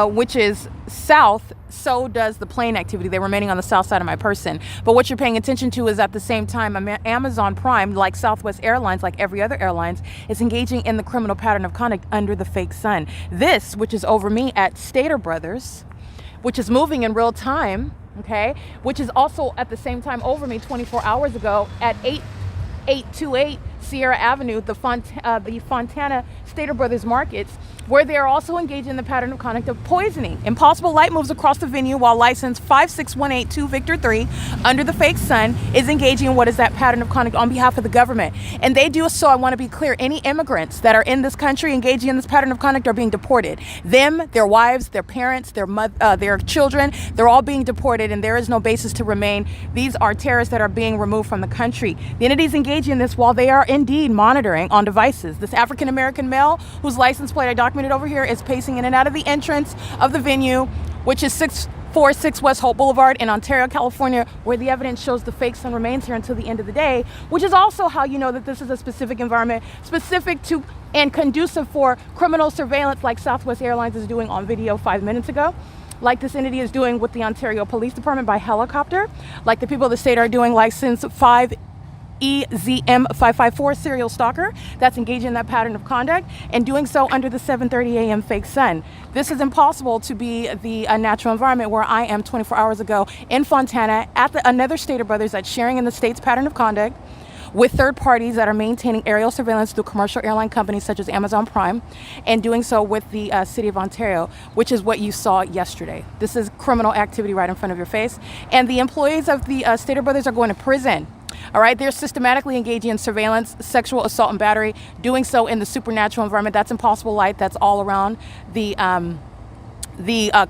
which is south, so does the plane activity. They're remaining on the south side of my person. But what you're paying attention to is, at the same time, Amazon Prime, like Southwest Airlines, like every other airlines, is engaging in the criminal pattern of conduct under the fake sun. This, which is over me at Stater Brothers, which is moving in real time, okay, which is also at the same time over me 24 hours ago at 828 Sierra Avenue, the Fontana Stater Brothers markets, where they are also engaged in the pattern of conduct of poisoning. Impossible Light moves across the venue while license 56182 Victor 3 under the fake sun is engaging in what is that pattern of conduct on behalf of the government. And they do so, I want to be clear, any immigrants that are in this country engaging in this pattern of conduct are being deported. Them, their wives, their parents, their children, they're all being deported, and there is no basis to remain. These are terrorists that are being removed from the country. The entities engaging in this while they are indeed monitoring on devices. This African-American male, whose license plate I documented over here, is pacing in and out of the entrance of the venue, which is 646 West Hope Boulevard in Ontario, California, where the evidence shows the fake sun remains here until the end of the day, which is also how you know that this is a specific environment, specific to and conducive for criminal surveillance, like Southwest Airlines is doing on video 5 minutes ago, like this entity is doing with the Ontario Police Department by helicopter, like the people of the state are doing license EZM554 serial stalker that's engaging in that pattern of conduct and doing so under the 7:30 a.m. fake sun. This is impossible to be the natural environment where I am 24 hours ago in Fontana at another Stater Brothers that's sharing in the state's pattern of conduct with third parties that are maintaining aerial surveillance through commercial airline companies such as Amazon Prime, and doing so with the city of Ontario, which is what you saw yesterday. This is criminal activity right in front of your face. And the employees of the Stater Brothers are going to prison. All right, they're systematically engaging in surveillance, sexual assault and battery, doing so in the supernatural environment. That's impossible light that's all around the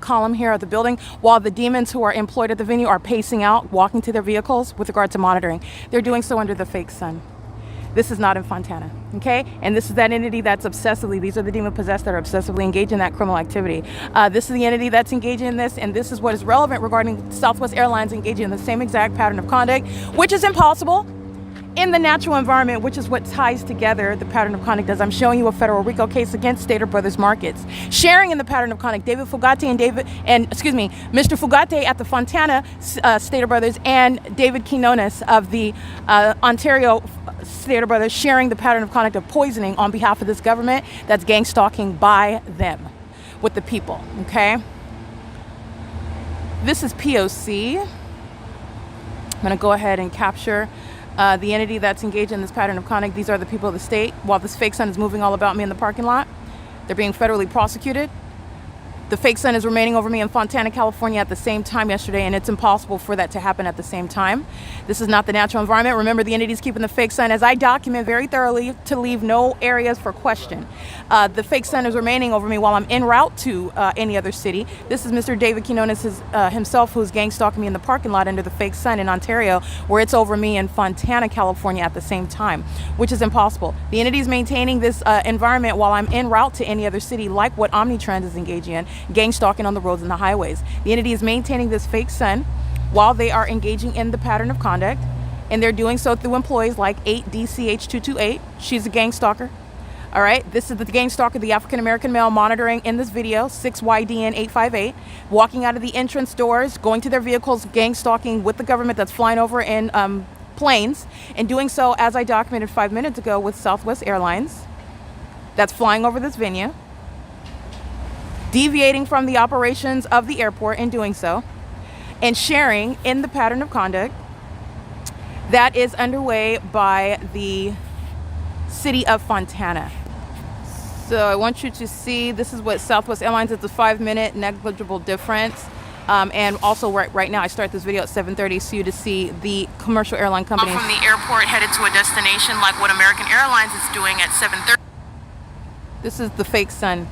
column here of the building, while the demons who are employed at the venue are pacing out, walking to their vehicles with regard to monitoring. They're doing so under the fake sun. This is not in Fontana, okay? And this is that entity that's obsessively, these are the demon possessed that are obsessively engaged in that criminal activity. This is the entity that's engaging in this, and this is what is relevant regarding Southwest Airlines engaging in the same exact pattern of conduct, which is impossible in the natural environment, which is what ties together the pattern of conduct. As I'm showing you a federal RICO case against Stater Brothers Markets, sharing in the pattern of conduct, Mr. Fugate at the Fontana Stater Brothers and David Quinones of the Ontario Stater Brothers sharing the pattern of conduct of poisoning on behalf of this government that's gang stalking by them with the people, okay? This is P.O.C. I'm gonna go ahead and capture the entity that's engaged in this pattern of conduct. These are the people of the state. While this fake sun is moving all about me in the parking lot, they're being federally prosecuted. The fake sun is remaining over me in Fontana, California at the same time yesterday, and it's impossible for that to happen at the same time. This is not the natural environment. Remember, the entity's keeping the fake sun, as I document very thoroughly, to leave no areas for question. The fake sun is remaining over me while I'm en route to any other city. This is Mr. David Quinones himself, who's gang stalking me in the parking lot under the fake sun in Ontario, where it's over me in Fontana, California at the same time, which is impossible. The entity's maintaining this environment while I'm en route to any other city, like what Omnitrans is engaging in, gang stalking on the roads and the highways. The entity is maintaining this fake sun while they are engaging in the pattern of conduct, and they're doing so through employees like 8DCH228. She's a gang stalker. All right, this is the gang stalker, the African American male monitoring in this video, 6YDN858, walking out of the entrance doors, going to their vehicles, gang stalking with the government that's flying over in planes, and doing so, as I documented 5 minutes ago, with Southwest Airlines that's flying over this venue, deviating from the operations of the airport in doing so, and sharing in the pattern of conduct that is underway by the city of Fontana. So I want you to see, this is what Southwest Airlines, it's a 5-minute negligible difference. And also right now I start this video at 7:30 so you to see the commercial airline companies. From the airport headed to a destination like what American Airlines is doing at 7:30. This is the fake sun,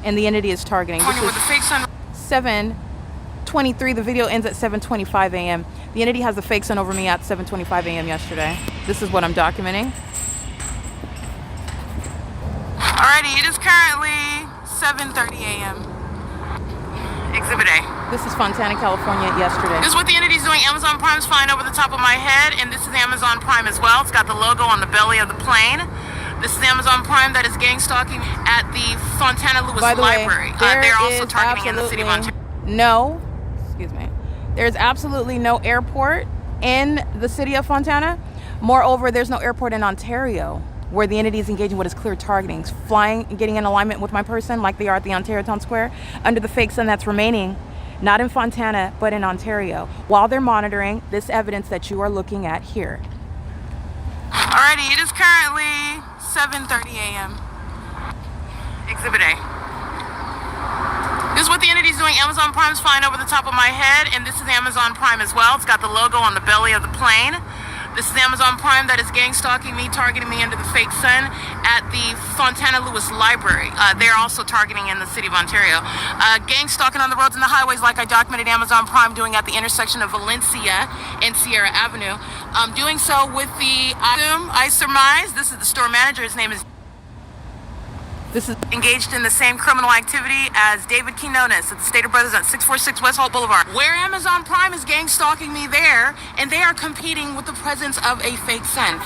and the entity is targeting. This is 7:23. The video ends at 7:25 a.m. The entity has the fake sun over me at 7:25 a.m. yesterday. This is what I'm documenting. Alrighty, it is currently 7:30 a.m. Exhibit A. This is Fontana, California yesterday. This is what the entity's doing. Amazon Prime's flying over the top of my head, and this is Amazon Prime as well. It's got the logo on the belly of the plane. This is Amazon Prime that is gang stalking at the Fontana Lewis Library. They're also targeting in the city of Ontario. There's absolutely no airport in the city of Fontana. Moreover, there's no airport in Ontario where the entity is engaging what is clear targeting, flying and getting in alignment with my person like they are at the Ontario Town Square under the fake sun that's remaining, not in Fontana, but in Ontario, while they're monitoring this evidence that you are looking at here. Alrighty, it is currently 7:30 a.m. Exhibit A. This is what the entity's doing. Amazon Prime's flying over the top of my head, and this is Amazon Prime as well. It's got the logo on the belly of the plane. This is Amazon Prime that is gang stalking me, targeting me under the fake sun at the Fontana Lewis Library. They're also targeting in the city of Ontario. Gang stalking on the roads and the highways like I documented Amazon Prime doing at the intersection of Valencia and Sierra Avenue. Doing so with the item, I surmise, this is the store manager, his name is This is engaged in the same criminal activity as David Quinones at the Stater Brothers at 646 West Holt Boulevard, where Amazon Prime is gang stalking me there, and they are competing with the presence of a fake son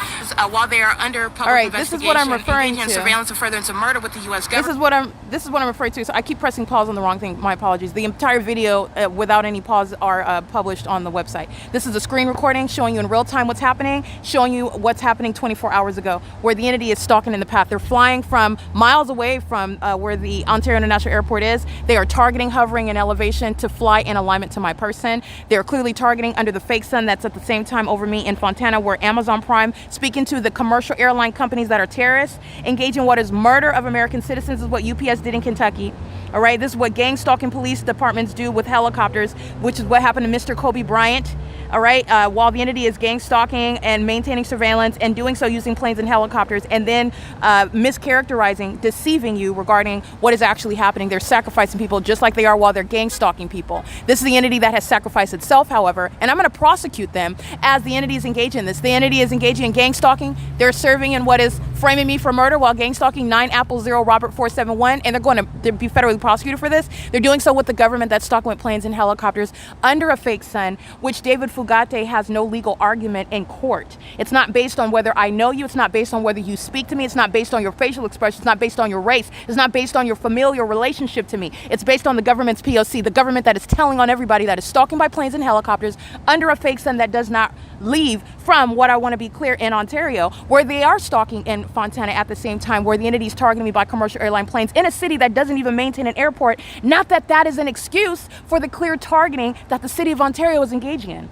while they are under public investigation. This is what I'm referring to. Surveillance and furtherance of murder with the U.S. government. This is what I'm referring to. So I keep pressing pause on the wrong thing. My apologies. The entire video without any pause are published on the website. This is a screen recording showing you in real time what's happening, showing you what's happening 24 hours ago, where the entity is stalking in the path. They're flying from miles away from where the Ontario International Airport is. They are targeting, hovering in elevation to fly in alignment to my person. They're clearly targeting under the fake sun that's at the same time over me in Fontana, where Amazon Prime, speaking to the commercial airline companies that are terrorists, engaging what is murder of American citizens, is what UPS did in Kentucky. All right, this is what gang stalking police departments do with helicopters, which is what happened to Mr. Kobe Bryant. All right, while the entity is gang stalking and maintaining surveillance and doing so using planes and helicopters, and then mischaracterizing, deceiving you regarding what is actually happening. They're sacrificing people just like they are while they're gang stalking people. This is the entity that has sacrificed itself, however, and I'm going to prosecute them as the entity is engaging in this. The entity is engaging in gang stalking. They're serving in what is framing me for murder while gang stalking 9 Apple 0 Robert 471, and they're going to be federally prosecuted for this. They're doing so with the government that's stalking with planes and helicopters under a fake sun, which David Fugate has no legal argument in court. It's not based on whether I know you. It's not based on whether you speak to me. It's not based on your facial expression. It's not based on your race. It's not based on your familial relationship to me. It's based on the government's P.O.C, the government that is telling on everybody that is stalking by planes and helicopters under a fake sun that does not leave from what I want to be clear in Ontario, where they are stalking in Fontana at the same time, where the entity is targeting me by commercial airline planes in a city that doesn't even maintain an airport. Not that that is an excuse for the clear targeting that the city of Ontario is engaging in.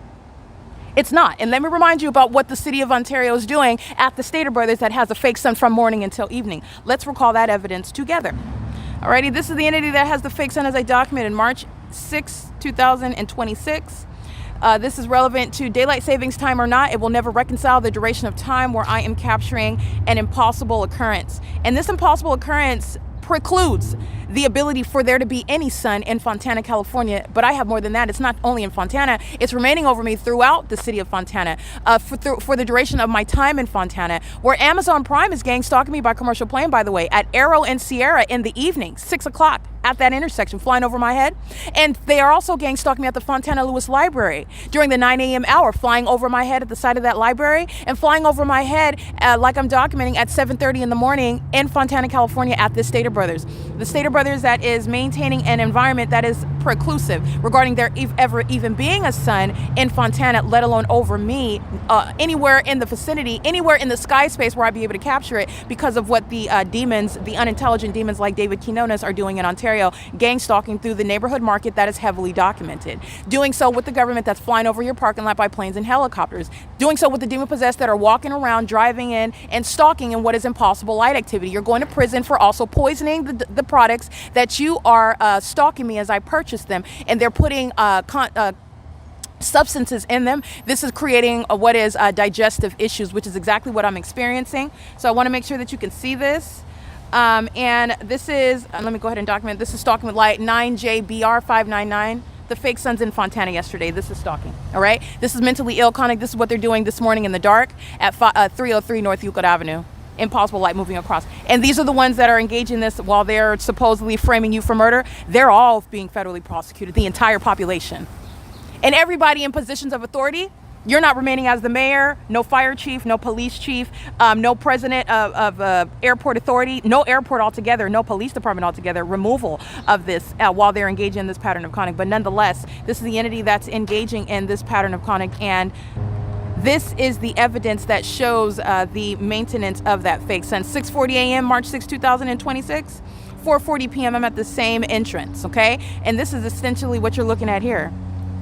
It's not. And let me remind you about what the city of Ontario is doing at the Stater Brothers that has a fake sun from morning until evening. Let's recall that evidence together. Alrighty, this is the entity that has the fake sun as I documented March 6, 2026. This is relevant to daylight savings time or not. It will never reconcile the duration of time where I am capturing an impossible occurrence. And this impossible occurrence precludes the ability for there to be any sun in Fontana, California. But I have more than that. It's not only in Fontana, it's remaining over me throughout the city of Fontana for the duration of my time in Fontana, where Amazon Prime is gang stalking me by commercial plane, by the way, at Arrow and Sierra in the evening, 6 o'clock at that intersection, flying over my head. And they are also gang stalking me at the Fontana Lewis Library during the 9 a.m. hour, flying over my head at the side of that library and flying over my head like I'm documenting at 7:30 in the morning in Fontana, California at the Stater Brothers. The Stater Brothers that is maintaining an environment that is preclusive regarding there ever even being a sun in Fontana, let alone over me, anywhere in the vicinity, anywhere in the sky space where I'd be able to capture it because of what the demons, the unintelligent demons like David Quinones are doing in Ontario, gang stalking through the neighborhood market that is heavily documented. Doing so with the government that's flying over your parking lot by planes and helicopters. Doing so with the demon-possessed that are walking around, driving in, and stalking in what is impossible light activity. You're going to prison for also poisoning the products that you are stalking me as I purchase them, and they're putting substances in them. This is creating what is digestive issues, which is exactly what I'm experiencing. So I want to make sure that you can see this. And this is, let me go ahead and document. This is Stalking with Light 9JBR599. The fake sun's in Fontana yesterday. This is stalking. All right. This is mentally ill conduct. This is what they're doing this morning in the dark at 303 North Euclid Avenue. Impossible light moving across. And these are the ones that are engaged in this while they're supposedly framing you for murder. They're all being federally prosecuted, the entire population. And everybody in positions of authority. You're not remaining as the mayor, no fire chief, no police chief, no president of airport authority, no airport altogether, no police department altogether, removal of this while they're engaging in this pattern of conduct. But nonetheless, this is the entity that's engaging in this pattern of conduct, and this is the evidence that shows the maintenance of that fake sun. 6:40 a.m. March 6, 2026, 4:40 p.m. I'm at the same entrance, okay? And this is essentially what you're looking at here.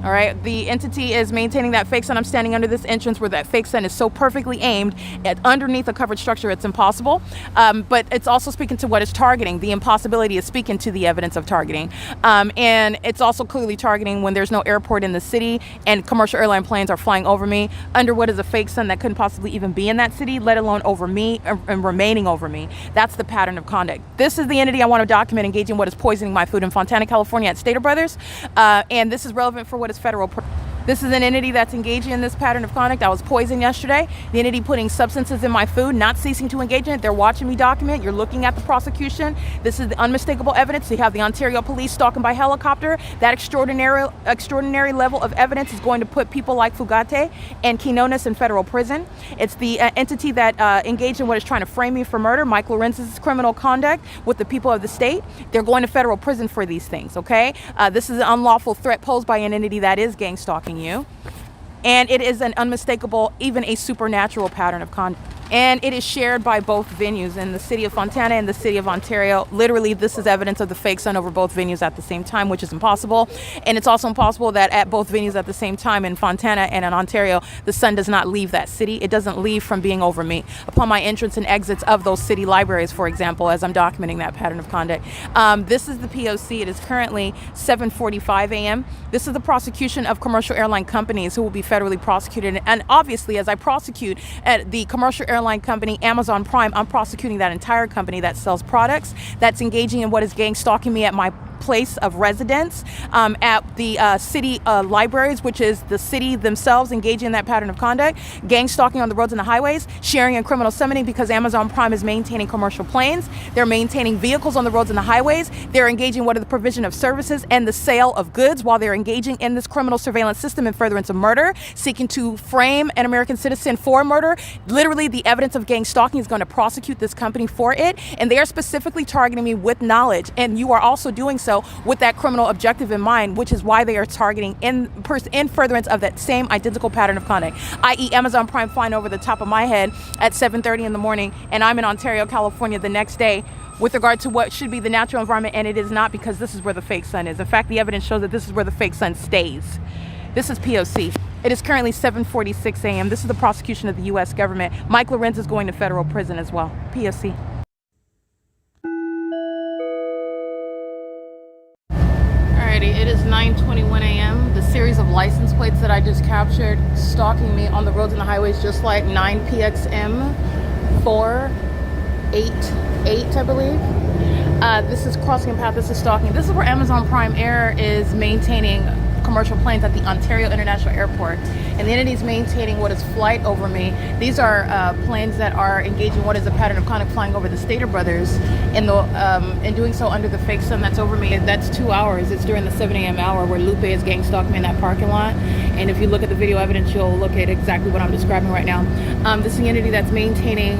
All right, the entity is maintaining that fake sun. I'm standing under this entrance where that fake sun is so perfectly aimed at underneath a covered structure, it's impossible. But it's also speaking to what it's targeting. The impossibility is speaking to the evidence of targeting. And it's also clearly targeting when there's no airport in the city and commercial airline planes are flying over me under what is a fake sun that couldn't possibly even be in that city, let alone over me and remaining over me. That's the pattern of conduct. This is the entity I want to document engaging what is poisoning my food in Fontana, California at Stater Brothers. And this is relevant for what is federal. This is an entity that's engaging in this pattern of conduct. I was poisoned yesterday. The entity putting substances in my food, not ceasing to engage in it. They're watching me document. You're looking at the prosecution. This is the unmistakable evidence. You have the Ontario police stalking by helicopter. That extraordinary level of evidence is going to put people like Fugate and Quinones in federal prison. It's the entity that engaged in what is trying to frame me for murder, Mike Lorenz's criminal conduct with the people of the state. They're going to federal prison for these things, okay? This is an unlawful threat posed by an entity that is gang stalking you. And it is an unmistakable, even a supernatural pattern of conduct. And it is shared by both venues in the city of Fontana and the city of Ontario. Literally, this is evidence of the fake sun over both venues at the same time, which is impossible. And it's also impossible that at both venues at the same time in Fontana and in Ontario, the sun does not leave that city. It doesn't leave from being over me. Upon my entrance and exits of those city libraries, for example, as I'm documenting that pattern of conduct. This is the P.O.C. It is currently 7:45 a.m. This is the prosecution of commercial airline companies who will be federally prosecuted. And obviously, as I prosecute at the commercial airline company Amazon Prime, I'm prosecuting that entire company that sells products, that's engaging in what is gang stalking me at my place of residence, at the city libraries, which is the city themselves engaging in that pattern of conduct, gang stalking on the roads and the highways, sharing and criminal summoning because Amazon Prime is maintaining commercial planes, they're maintaining vehicles on the roads and the highways, they're engaging in what is the provision of services and the sale of goods while they're engaging in this criminal surveillance system in furtherance of murder, seeking to frame an American citizen for murder. Literally, the evidence of gang stalking is going to prosecute this company for it, and they are specifically targeting me with knowledge, and you are also doing so with that criminal objective in mind, which is why they are targeting in furtherance of that same identical pattern of conduct, i.e. Amazon Prime flying over the top of my head at 7:30 in the morning, and I'm in Ontario, California the next day with regard to what should be the natural environment, and it is not, because this is where the fake sun is. In fact, the evidence shows that this is where the fake sun stays. This is P.O.C. It is currently 7:46 a.m. This is the prosecution of the U.S. government. Mike Lorenz is going to federal prison as well. P.O.C. It is 9:21 a.m. The series of license plates that I just captured stalking me on the roads and the highways, just like 9PXM 488, I believe. This is crossing a path. This is stalking. This is where Amazon Prime Air is maintaining commercial planes at the Ontario International Airport, and the entity is maintaining what is flight over me. These are planes that are engaging what is a pattern of conduct flying over the Stater Brothers, and doing so under the fake sun that's over me. That's 2 hours. It's during the 7 a.m. hour where Lupe is gang stalking me in that parking lot. And if you look at the video evidence, you'll look at exactly what I'm describing right now. This is the entity that's maintaining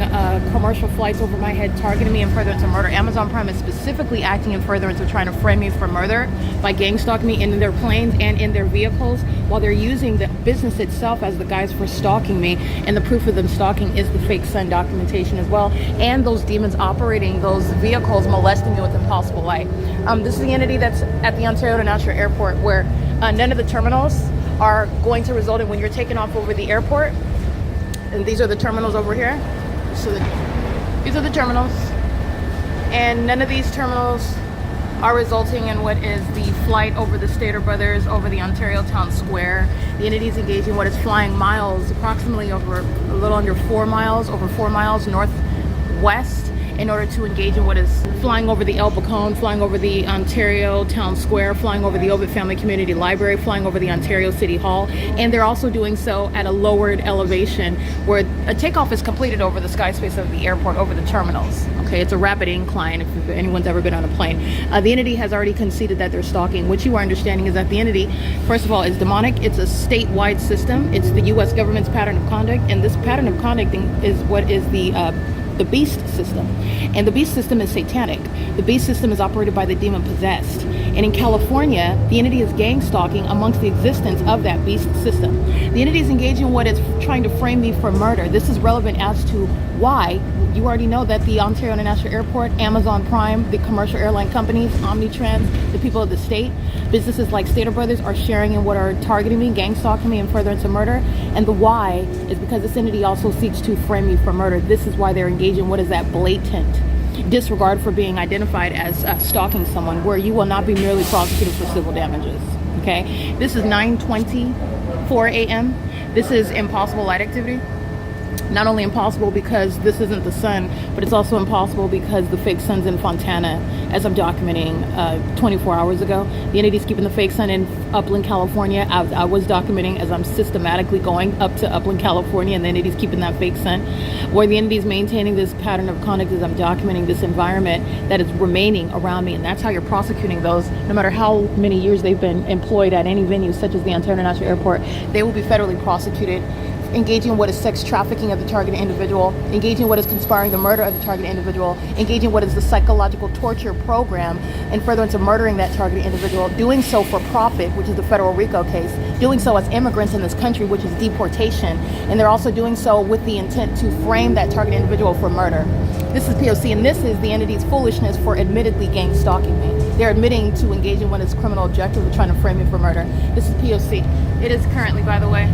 commercial flights over my head, targeting me in furtherance of murder. Amazon Prime is specifically acting in furtherance of trying to frame me for murder by gang stalking me in their planes and in their vehicles, while they're using the business itself as the guise for stalking me. And the proof of them stalking is the fake sun documentation as well, and those demons operating those vehicles, molesting me with impossible light. This is the entity that's at the Ontario International Airport, where none of the terminals are going to result in, when you're taking off over the airport, and these are the terminals over here. So these are the terminals, and none of these terminals are resulting in what is the flight over the Stater Brothers, over the Ontario Town Square. The entity is engaging what is flying miles, approximately over a little under 4 miles, over 4 miles northwest, in order to engage in what is flying over the El Bacon, flying over the Ontario Town Square, flying over the Ovid Family Community Library, flying over the Ontario City Hall. And they're also doing so at a lowered elevation, where a takeoff is completed over the sky space of the airport, over the terminals. Okay, it's a rapid incline if anyone's ever been on a plane. The entity has already conceded that they're stalking. What you are understanding is that the entity, first of all, is demonic. It's a statewide system. It's the U.S. government's pattern of conduct, and this pattern of conduct is what is the beast system. And the beast system is satanic. The beast system is operated by the demon possessed. And in California, the entity is gang stalking amongst the existence of that beast system. The entity is engaging in what is trying to frame me for murder. This is relevant as to why. You already know that the Ontario International Airport, Amazon Prime, the commercial airline companies, Omnitrans, the people of the state, businesses like Stater Brothers are sharing in what are targeting me, gang stalking me in furtherance of murder. And the why is because this entity also seeks to frame me for murder. This is why they're engaging in what is that blatant disregard for being identified as stalking someone, where you will not be merely prosecuted for civil damages. Okay, this is 9:24 a.m. This is impossible light activity. Not only impossible because this isn't the sun, but it's also impossible because the fake sun's in Fontana, as I'm documenting 24 hours ago. The entity's keeping the fake sun in Upland, California, as I was documenting as I'm systematically going up to Upland, California, and the entity's keeping that fake sun. Where the entity's maintaining this pattern of conduct as I'm documenting this environment that is remaining around me, and that's how you're prosecuting those. No matter how many years they've been employed at any venue, such as the Ontario International Airport, they will be federally prosecuted, engaging in what is sex trafficking of the targeted individual, engaging in what is conspiring the murder of the targeted individual, engaging in what is the psychological torture program in furtherance of murdering that targeted individual, doing so for profit, which is the federal RICO case, doing so as immigrants in this country, which is deportation, and they're also doing so with the intent to frame that targeted individual for murder. This is P.O.C, and this is the entity's foolishness for admittedly gang stalking me. They're admitting to engage in what is criminal objective of trying to frame me for murder. This is P.O.C. It is currently, by the way,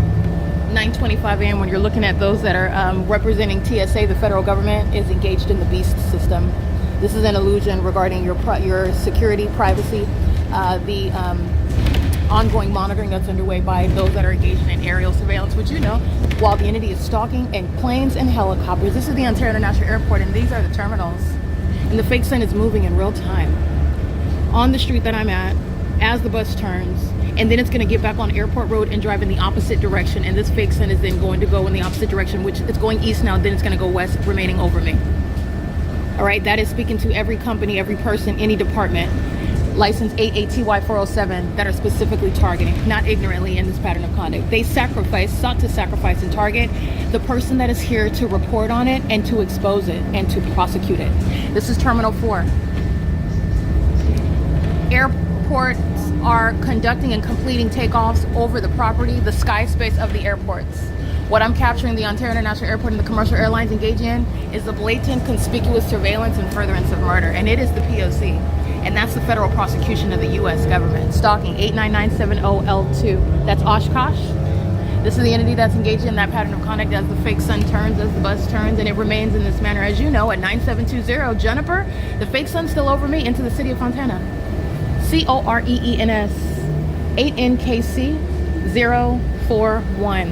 9:25 a.m. when you're looking at those that are representing TSA. The federal government is engaged in the beast system. This is an illusion regarding your security, privacy, the ongoing monitoring that's underway by those that are engaged in aerial surveillance, which while the entity is stalking in planes and helicopters. This is the Ontario International Airport, and these are the terminals. And the fake sun is moving in real time on the street that I'm at as the bus turns. And then it's going to get back on Airport Road and drive in the opposite direction. And this fake sun is then going to go in the opposite direction, which it's going east now, then it's going to go west, remaining over me. All right, that is speaking to every company, every person, any department, license 88TY407, that are specifically targeting, not ignorantly in this pattern of conduct. They sought to sacrifice and target the person that is here to report on it and to expose it and to prosecute it. This is Terminal 4. Airports are conducting and completing takeoffs over the property, the sky space of the airports. What I'm capturing the Ontario International Airport and the commercial airlines engage in is the blatant, conspicuous surveillance and furtherance of murder, and it is the P.O.C. And that's the federal prosecution of the U.S. government. Stalking 89970L2. That's Oshkosh. This is the entity that's engaged in that pattern of conduct as the fake sun turns, as the bus turns, and it remains in this manner. As you know, at 9720 Juniper, the fake sun's still over me into the city of Fontana. COREENS 8NKC 041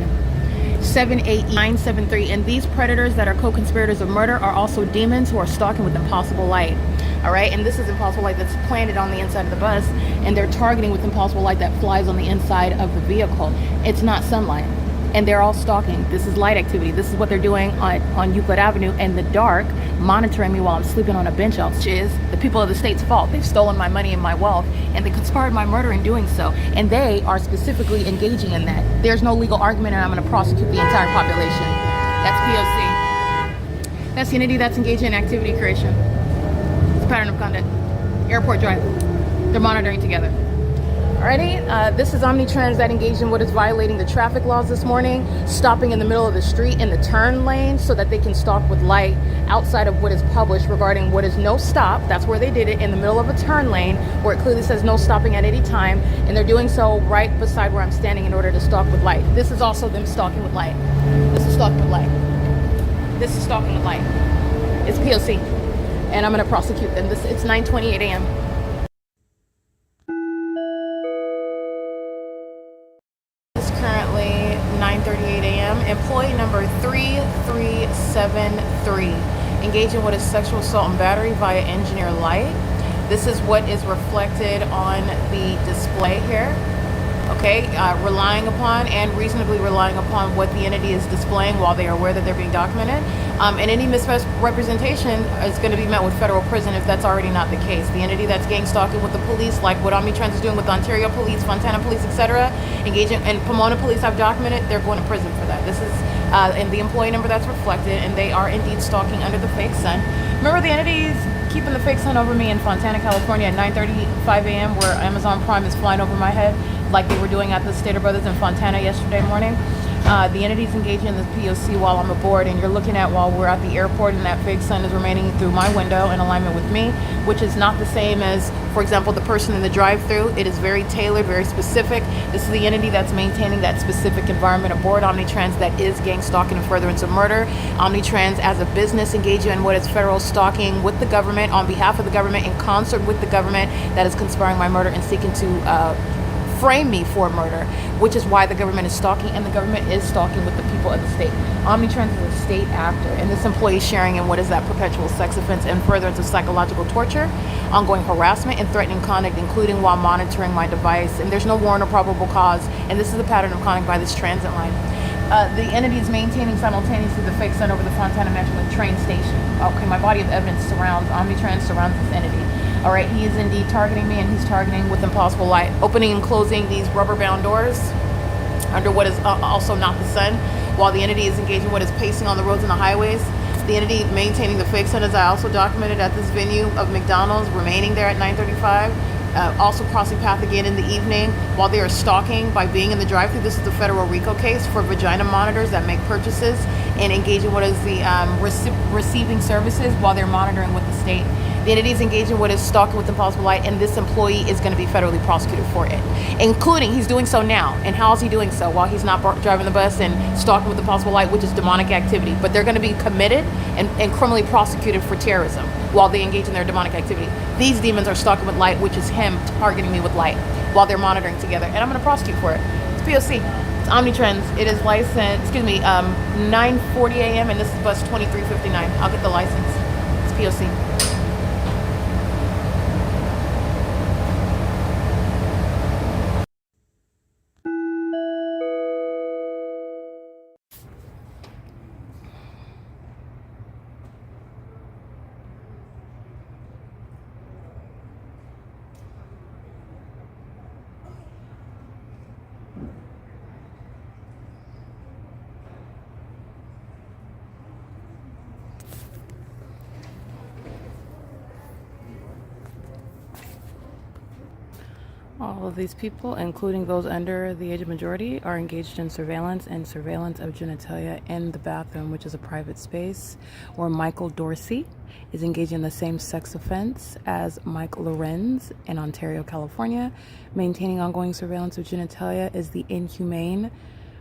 78973. And these predators that are co-conspirators of murder are also demons who are stalking with impossible light. All right, and this is impossible light that's planted on the inside of the bus, and they're targeting with impossible light that flies on the inside of the vehicle. It's not sunlight, and they're all stalking. This is light activity. This is what they're doing on Euclid Avenue in the dark, monitoring me while I'm sleeping on a bench out, which is the people of the state's fault. They've stolen my money and my wealth, and they conspired my murder in doing so, and they are specifically engaging in that. There's no legal argument, and I'm going to prosecute the entire population. That's P.O.C. That's the entity that's engaging in activity creation. It's a pattern of conduct. Airport drive. They're monitoring together. Alrighty, this is Omnitrans that engaged in what is violating the traffic laws this morning, stopping in the middle of the street in the turn lane so that they can stalk with light outside of what is published regarding what is no stop. That's where they did it, in the middle of a turn lane where it clearly says no stopping at any time, and they're doing so right beside where I'm standing in order to stalk with light. This is also them stalking with light. This is stalking with light. This is stalking with light. It's P.O.C. and I'm going to prosecute them. It's 9:28 a.m. Currently 9:38 a.m. Employee number 3373 engaged in what is sexual assault and battery via engineer light. This is what is reflected on the display here. Okay, relying upon and reasonably relying upon what the entity is displaying while they are aware that they're being documented. And any misrepresentation is going to be met with federal prison if that's already not the case. The entity that's gang stalking with the police, like what Omnitrans is doing with Ontario Police, Fontana Police, etc., engaging, and Pomona Police have documented, they're going to prison for that. This is and the employee number that's reflected, and they are indeed stalking under the fake sun. Remember, the entities keeping the fake sun over me in Fontana, California at 9:35 a.m. where Amazon Prime is flying over my head like they were doing at the Stater Brothers in Fontana yesterday morning. The entity's engaging in this P.O.C. while I'm aboard, and you're looking at while we're at the airport, and that fake sun is remaining through my window in alignment with me, which is not the same as, for example, the person in the drive-thru. It is very tailored, very specific. This is the entity that's maintaining that specific environment aboard Omnitrans that is gang stalking and furtherance of murder. Omnitrans as a business engaging in what is federal stalking with the government on behalf of the government in concert with the government that is conspiring my murder and seeking to frame me for murder, which is why the government is stalking, and the government is stalking with the people of the state. Omnitrans is a state actor, and this employee is sharing in what is that perpetual sex offense and furtherance of psychological torture, ongoing harassment, and threatening conduct, including while monitoring my device. And there's no warrant or probable cause, and this is the pattern of conduct by this transit line. The entity is maintaining simultaneously the fake sun over the Fontana Mansion with train station. Okay, my body of evidence surrounds, Omnitrans surrounds this entity. All right, he is indeed targeting me, and he's targeting with impossible light, opening and closing these rubber-bound doors under what is also not the sun, while the entity is engaging what is pacing on the roads and the highways. The entity maintaining the fake sun, as I also documented at this venue of McDonald's, remaining there at 9:35. Also crossing path again in the evening while they are stalking by being in the drive-thru. This is the federal RICO case for vagina monitors that make purchases and engage in what is the receiving services while they're monitoring with the state. The entity is engaged in what is stalking with impossible light, and this employee is going to be federally prosecuted for it, including he's doing so now. And how is he doing so? While he's not driving the bus and stalking with impossible light, which is demonic activity. But they're going to be committed and criminally prosecuted for terrorism while they engage in their demonic activity. These demons are stalking with light, which is him targeting me with light while they're monitoring together. And I'm going to prosecute for it. It's P.O.C. It's Omnitrans. It is licensed, 9:40 a.m. and this is bus 2359. I'll get the license. It's P.O.C. All of these people, including those under the age of majority, are engaged in surveillance and surveillance of genitalia in the bathroom, which is a private space, where Michael Dorsey is engaged in the same sex offense as Mike LORENZ in Ontario, California. Maintaining ongoing surveillance of genitalia is the inhumane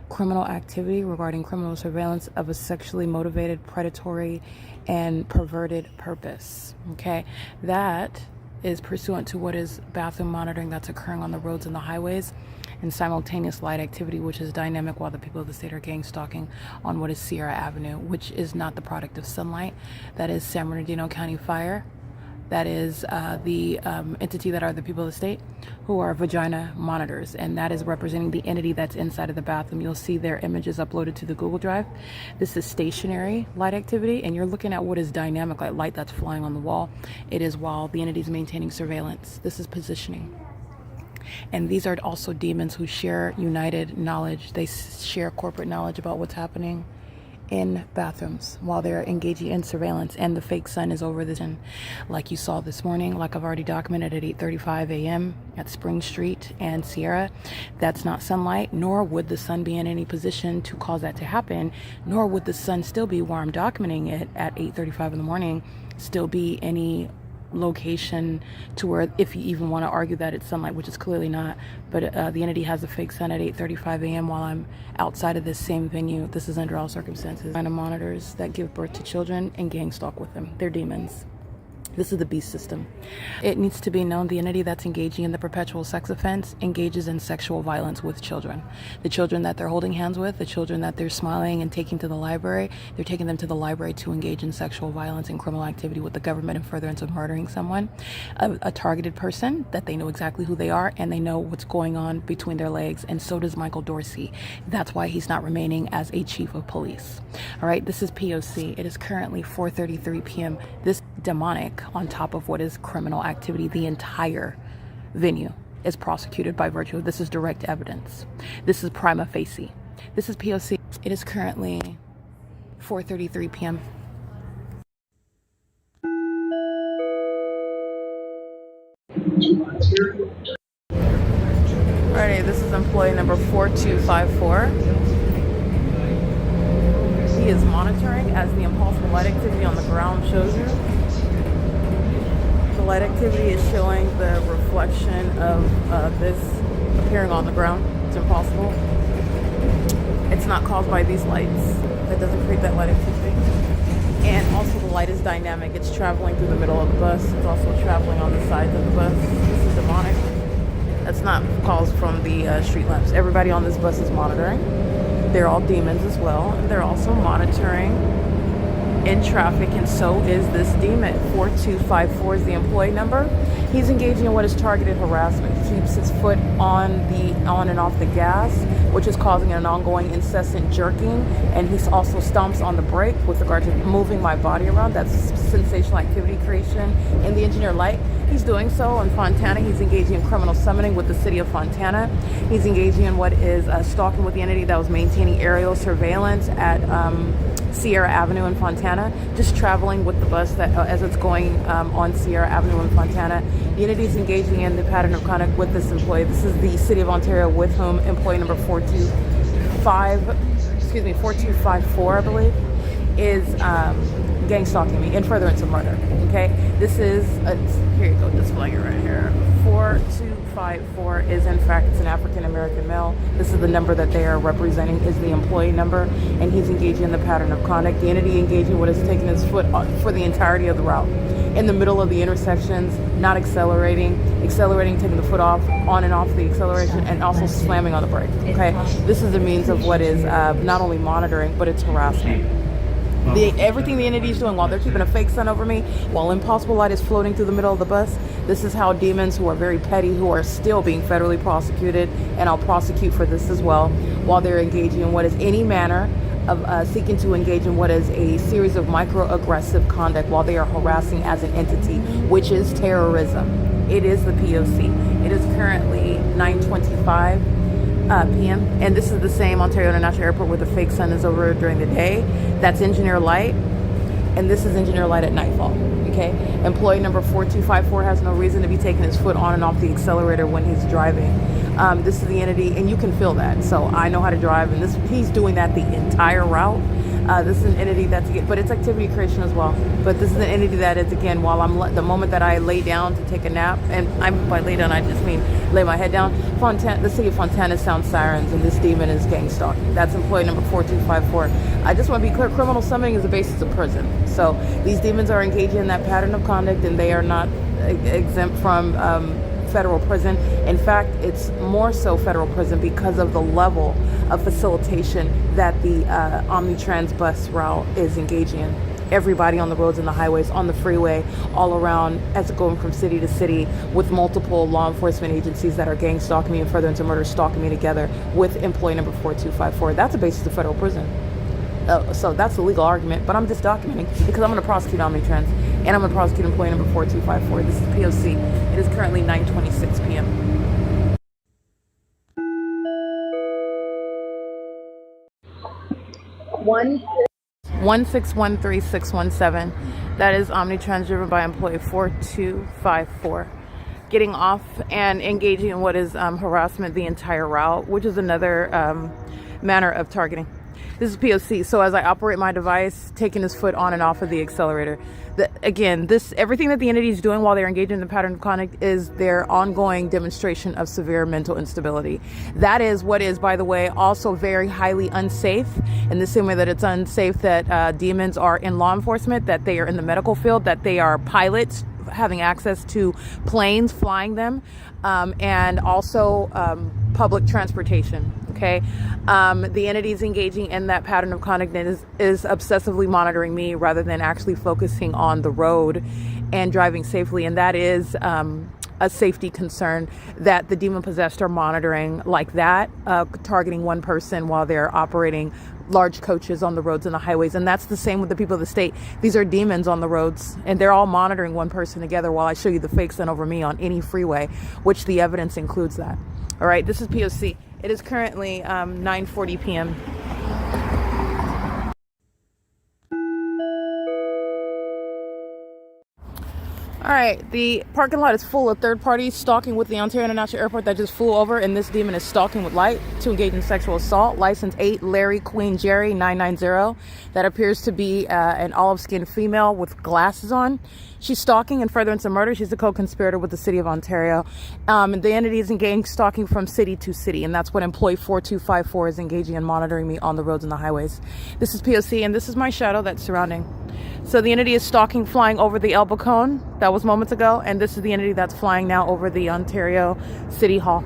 criminal activity regarding criminal surveillance of a sexually motivated, predatory, and perverted purpose. Okay, that is pursuant to what is bathroom monitoring that's occurring on the roads and the highways, and simultaneous light activity, which is dynamic while the people of the state are gang stalking on what is Sierra Avenue, which is not the product of sunlight. That is San Bernardino County Fire. That is the entity that are the people of the state who are vagina monitors, and that is representing the entity that's inside of the bathroom. You'll see their images uploaded to the Google Drive. This is stationary light activity, and you're looking at what is dynamic, like light that's flying on the wall. It is while the entity is maintaining surveillance. This is positioning. And these are also demons who share united knowledge. They share corporate knowledge about what's happening in bathrooms while they're engaging in surveillance, and the fake sun is over this. And like you saw this morning, like I've already documented, at 8:35 a.m. at Spring Street and Sierra, that's not sunlight, nor would the sun be in any position to cause that to happen, nor would the sun still be where I'm documenting it at 8:35 in the morning, still be any location to where, if you even want to argue that it's sunlight, which is clearly not, but the entity has a fake sun at 8:35 a.m. while I'm outside of this same venue. This is under all circumstances. And monitors that give birth to children and gang stalk with them. They're demons. This is the beast system. It needs to be known the entity that's engaging in the perpetual sex offense engages in sexual violence with children. The children that they're holding hands with, the children that they're smiling and taking to the library, they're taking them to the library to engage in sexual violence and criminal activity with the government in furtherance of murdering someone, a targeted person that they know exactly who they are and they know what's going on between their legs, and so does Michael Dorsey. That's why he's not remaining as a chief of police. All right, this is P.O.C. It is currently 4:33 p.m. This demonic, on top of what is criminal activity, the entire venue is prosecuted by virtue of this is direct evidence. This is prima facie. This is P.O.C. It is currently 4:33 p.m. Alrighty, this is employee number 4254. He is monitoring as the impulsive light activity on the ground shows you. The light activity is showing the reflection of this appearing on the ground. It's impossible. It's not caused by these lights. That doesn't create that light activity. And also the light is dynamic. It's traveling through the middle of the bus. It's also traveling on the sides of the bus. This is demonic. That's not calls from the street lamps. Everybody on this bus is monitoring. They're all demons as well. They're also monitoring in traffic, and so is this demon. 4254 is the employee number. He's engaging in what is targeted harassment. He keeps his foot on and off the gas, which is causing an ongoing incessant jerking, and he also stomps on the brake with regard to moving my body around. That's sensational activity creation in the engineer light. He's doing so in Fontana. He's engaging in criminal summoning with the city of Fontana. He's engaging in what is stalking with the entity that was maintaining aerial surveillance at Sierra Avenue in Fontana, just traveling with the bus that as it's going on Sierra Avenue in Fontana. The entity is engaging in the pattern of conduct with this employee. This is the city of Ontario, with whom employee number 4254, I believe, is gang stalking me in furtherance of murder. Okay, this is here you go, displaying it right here. 4254 is in fact, it's an African American male. This is the number that they are representing, is the employee number, and he's engaging in the pattern of conduct. The entity engaging what is taking his foot for the entirety of the route, in the middle of the intersections, not accelerating, taking the foot off, on and off the acceleration, and also slamming on the brake. Okay, this is a means of what is not only monitoring, but it's harassment. Everything the entity is doing while they're keeping a fake sun over me, while impossible light is floating through the middle of the bus. This is how demons who are very petty, who are still being federally prosecuted, and I'll prosecute for this as well, while they're engaging in what is any manner of seeking to engage in what is a series of microaggressive conduct while they are harassing as an entity, which is terrorism. It is the P.O.C. It is currently 9:25 p.m. and this is the same Ontario International Airport where the fake sun is over during the day. That's engineer light, and this is engineer light at nightfall. Okay, employee number 4254 has no reason to be taking his foot on and off the accelerator when he's driving. This is the entity, and you can feel that. So I know how to drive, and he's doing that the entire route. This is an entity that's, but it's activity creation as well. But this is an entity that is, again, while the moment that I lay down to take a nap, and by lay down I just mean lay my head down, the city of Fontana sounds sirens, and this demon is gang stalking. That's employee number 4254. I just want to be clear, criminal summoning is the basis of prison. So these demons are engaging in that pattern of conduct, and they are not exempt from federal prison. In fact, it's more so federal prison because of the level of facilitation that the Omnitrans bus route is engaging in. Everybody on the roads and the highways, on the freeway, all around, as it going from city to city, with multiple law enforcement agencies that are gang stalking me and further into murder, stalking me together with employee number 4254. That's the basis of federal prison. So that's a legal argument, but I'm just documenting because I'm going to prosecute Omnitrans, and I'm going to prosecute employee number 4254. This is P.O.C. It is currently 9:26 p.m. 1613617. That is Omnitrans driven by employee 4254. Getting off and engaging in what is harassment the entire route, which is another manner of targeting. This is P.O.C. So as I operate my device, taking his foot on and off of the accelerator. Everything that the entity is doing while they're engaged in the pattern of conduct is their ongoing demonstration of severe mental instability. That is what is, by the way, also very highly unsafe, in the same way that it's unsafe that demons are in law enforcement, that they are in the medical field, that they are pilots having access to planes, flying them, and also public transportation. Okay, the entity is engaging in that pattern of conduct and is obsessively monitoring me rather than actually focusing on the road and driving safely, and that is a safety concern that the demon possessed are monitoring like that, targeting one person while they're operating large coaches on the roads and the highways. And that's the same with the people of the state. These are demons on the roads, and they're all monitoring one person together while I show you the fake sun over me on any freeway, which the evidence includes that. All right, this is P.O.C. It is currently 9:40 p.m. All right, the parking lot is full of third parties stalking with the Ontario International Airport that just flew over, and this demon is stalking with light to engage in sexual assault. License 8 Larry Queen Jerry 990. That appears to be an olive-skinned female with glasses on. She's stalking in furtherance of murder. She's a co-conspirator with the city of Ontario. The entity is engaging stalking from city to city, and that's what employee 4254 is engaging in, monitoring me on the roads and the highways. This is P.O.C., and this is my shadow that's surrounding. So the entity is stalking, flying over the elbow cone That was moments ago. And this is the entity that's flying now over the Ontario City Hall.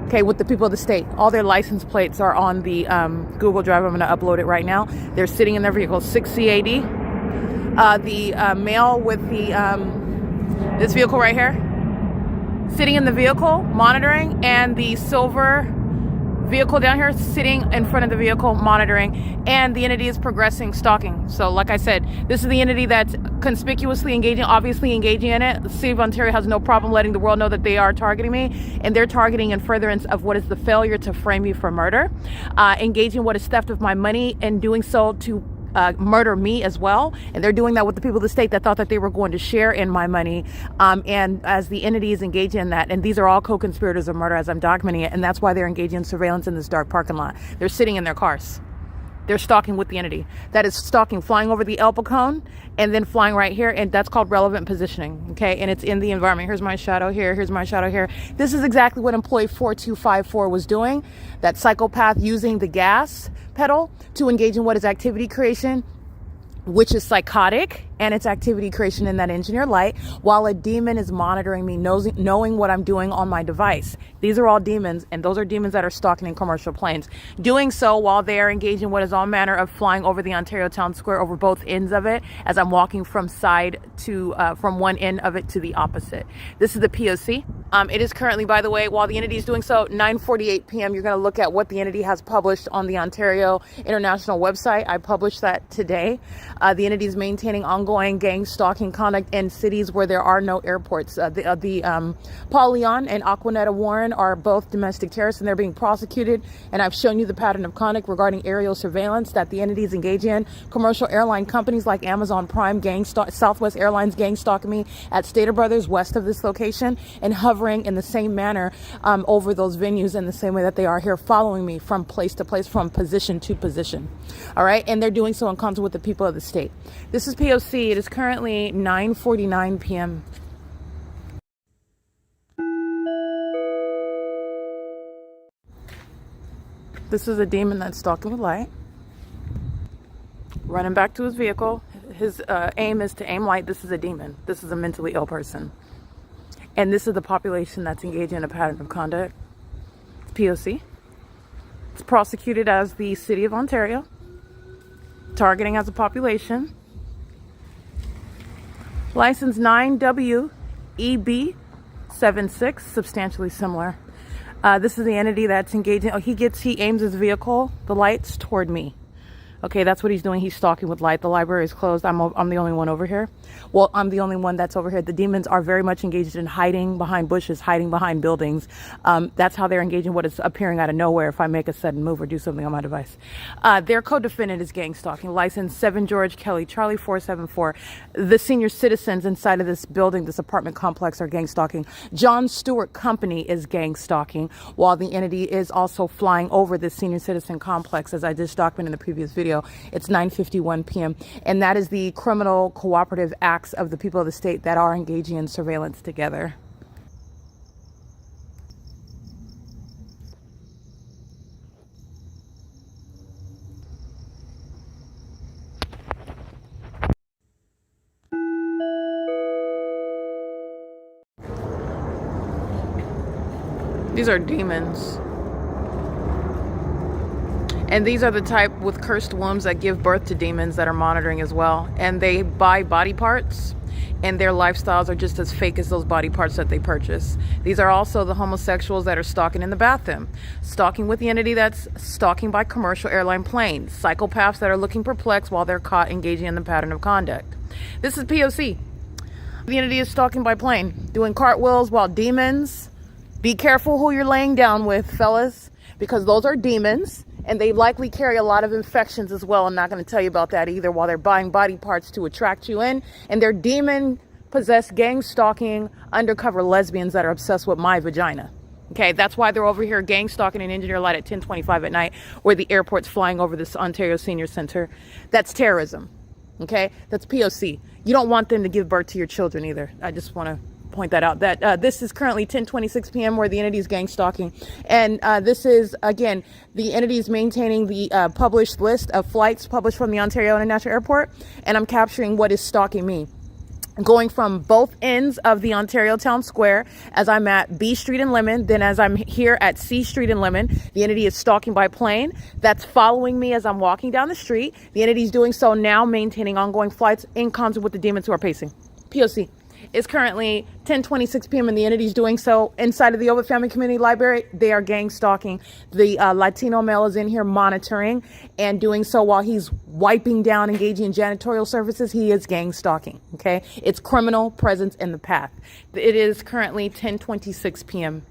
Okay, with the people of the state. All their license plates are on the Google Drive. I'm going to upload it right now. They're sitting in their vehicle, 6CAD. The male with the this vehicle right here, sitting in the vehicle, monitoring, and the silver vehicle down here sitting in front of the vehicle monitoring, and the entity is progressing, stalking. So like I said, this is the entity that's conspicuously engaging, obviously engaging in it. The city of Ontario has no problem letting the world know that they are targeting me, and they're targeting in furtherance of what is the failure to frame me for murder, engaging what is theft of my money, and doing so to murder me as well. And they're doing that with the people of the state that thought that they were going to share in my money, and as the entity is engaging in that, and these are all co-conspirators of murder as I'm documenting it, and that's why they're engaging in surveillance in this dark parking lot. They're sitting in their cars. They're stalking with the entity. That is stalking, flying over the Elba cone and then flying right here, and that's called relevant positioning, okay? And it's in the environment. Here's my shadow here, here's my shadow here. This is exactly what employee 4254 was doing, that psychopath using the gas pedal to engage in what is activity creation, which is psychotic, and it's activity creation in that engineer light, while a demon is monitoring me, knowing what I'm doing on my device. These are all demons, and those are demons that are stalking in commercial planes. Doing so while they are engaging in what is all manner of flying over the Ontario Town Square, over both ends of it, as I'm walking from side to, from one end of it to the opposite. This is the P.O.C. It is currently, by the way, while the entity is doing so, 9:48 p.m. You're going to look at what the entity has published on the Ontario International website. I published that today. The entity is maintaining ongoing gang stalking conduct in cities where there are no airports. Paul Leon and Aquanetta Warren are both domestic terrorists, and they're being prosecuted. And I've shown you the pattern of conduct regarding aerial surveillance that the entity is engaging in. Commercial airline companies like Amazon Prime Southwest Airlines gang stalking me at Stater Brothers west of this location, and hovering in the same manner over those venues in the same way that they are here, following me from place to place, from position to position. All right, and they're doing so in concert with the people of the state. This is P.O.C. It is currently 9:49 p.m. This is a demon that's stalking with light, running back to his vehicle. His aim is to aim light. This is a demon. This is a mentally ill person. And this is the population that's engaging in a pattern of conduct. It's P.O.C. It's prosecuted as the City of Ontario, targeting as a population. License 9WEB76, substantially similar. This is the entity that's engaging. He aims his vehicle, the lights, toward me. Okay, that's what he's doing. He's stalking with light. The library is closed. I'm the only one over here. Well, I'm the only one that's over here. The demons are very much engaged in hiding behind bushes, hiding behind buildings. That's how they're engaging what is appearing out of nowhere if I make a sudden move or do something on my device. Their co-defendant is gang stalking. License 7 George Kelly Charlie 474. The senior citizens inside of this building, this apartment complex, are gang stalking. John Stewart Company is gang stalking, while the entity is also flying over this senior citizen complex, as I just documented in the previous video. It's 9:51 p.m. and that is the criminal cooperative acts of the people of the state that are engaging in surveillance together. These are demons. And these are the type with cursed wombs that give birth to demons that are monitoring as well. And they buy body parts, and their lifestyles are just as fake as those body parts that they purchase. These are also the homosexuals that are stalking in the bathroom, stalking with the entity that's stalking by commercial airline planes, psychopaths that are looking perplexed while they're caught engaging in the pattern of conduct. This is P.O.C. The entity is stalking by plane, doing cartwheels while demons. Be careful who you're laying down with, fellas, because those are demons. And they likely carry a lot of infections as well. I'm not going to tell you about that either, while they're buying body parts to attract you in. And they're demon-possessed, gang-stalking, undercover lesbians that are obsessed with my vagina. Okay, that's why they're over here gang-stalking an engineer light at 10:25 at night, where the airport's flying over this Ontario Senior Center. That's terrorism. Okay, that's P.O.C. You don't want them to give birth to your children either. I just want to point that out. That this is currently 10:26 p.m. where the entity is gang stalking, and this is again the entity is maintaining the published list of flights published from the Ontario International Airport, and I'm capturing what is stalking me. going from both ends of the Ontario Town Square as I'm at B Street and Lemon. Then as I'm here at C Street and Lemon, the entity is stalking by plane. That's following me as I'm walking down the street. The entity is doing so now, maintaining ongoing flights in concert with the demons who are pacing. P.O.C. It's currently 10:26 p.m. and the entity is doing so inside of the Ovid Family Community Library. They are gang stalking. The Latino male is in here monitoring and doing so while he's wiping down, engaging in janitorial services. He is gang stalking. Okay, it's criminal presence in the path. It is currently 10:26 p.m.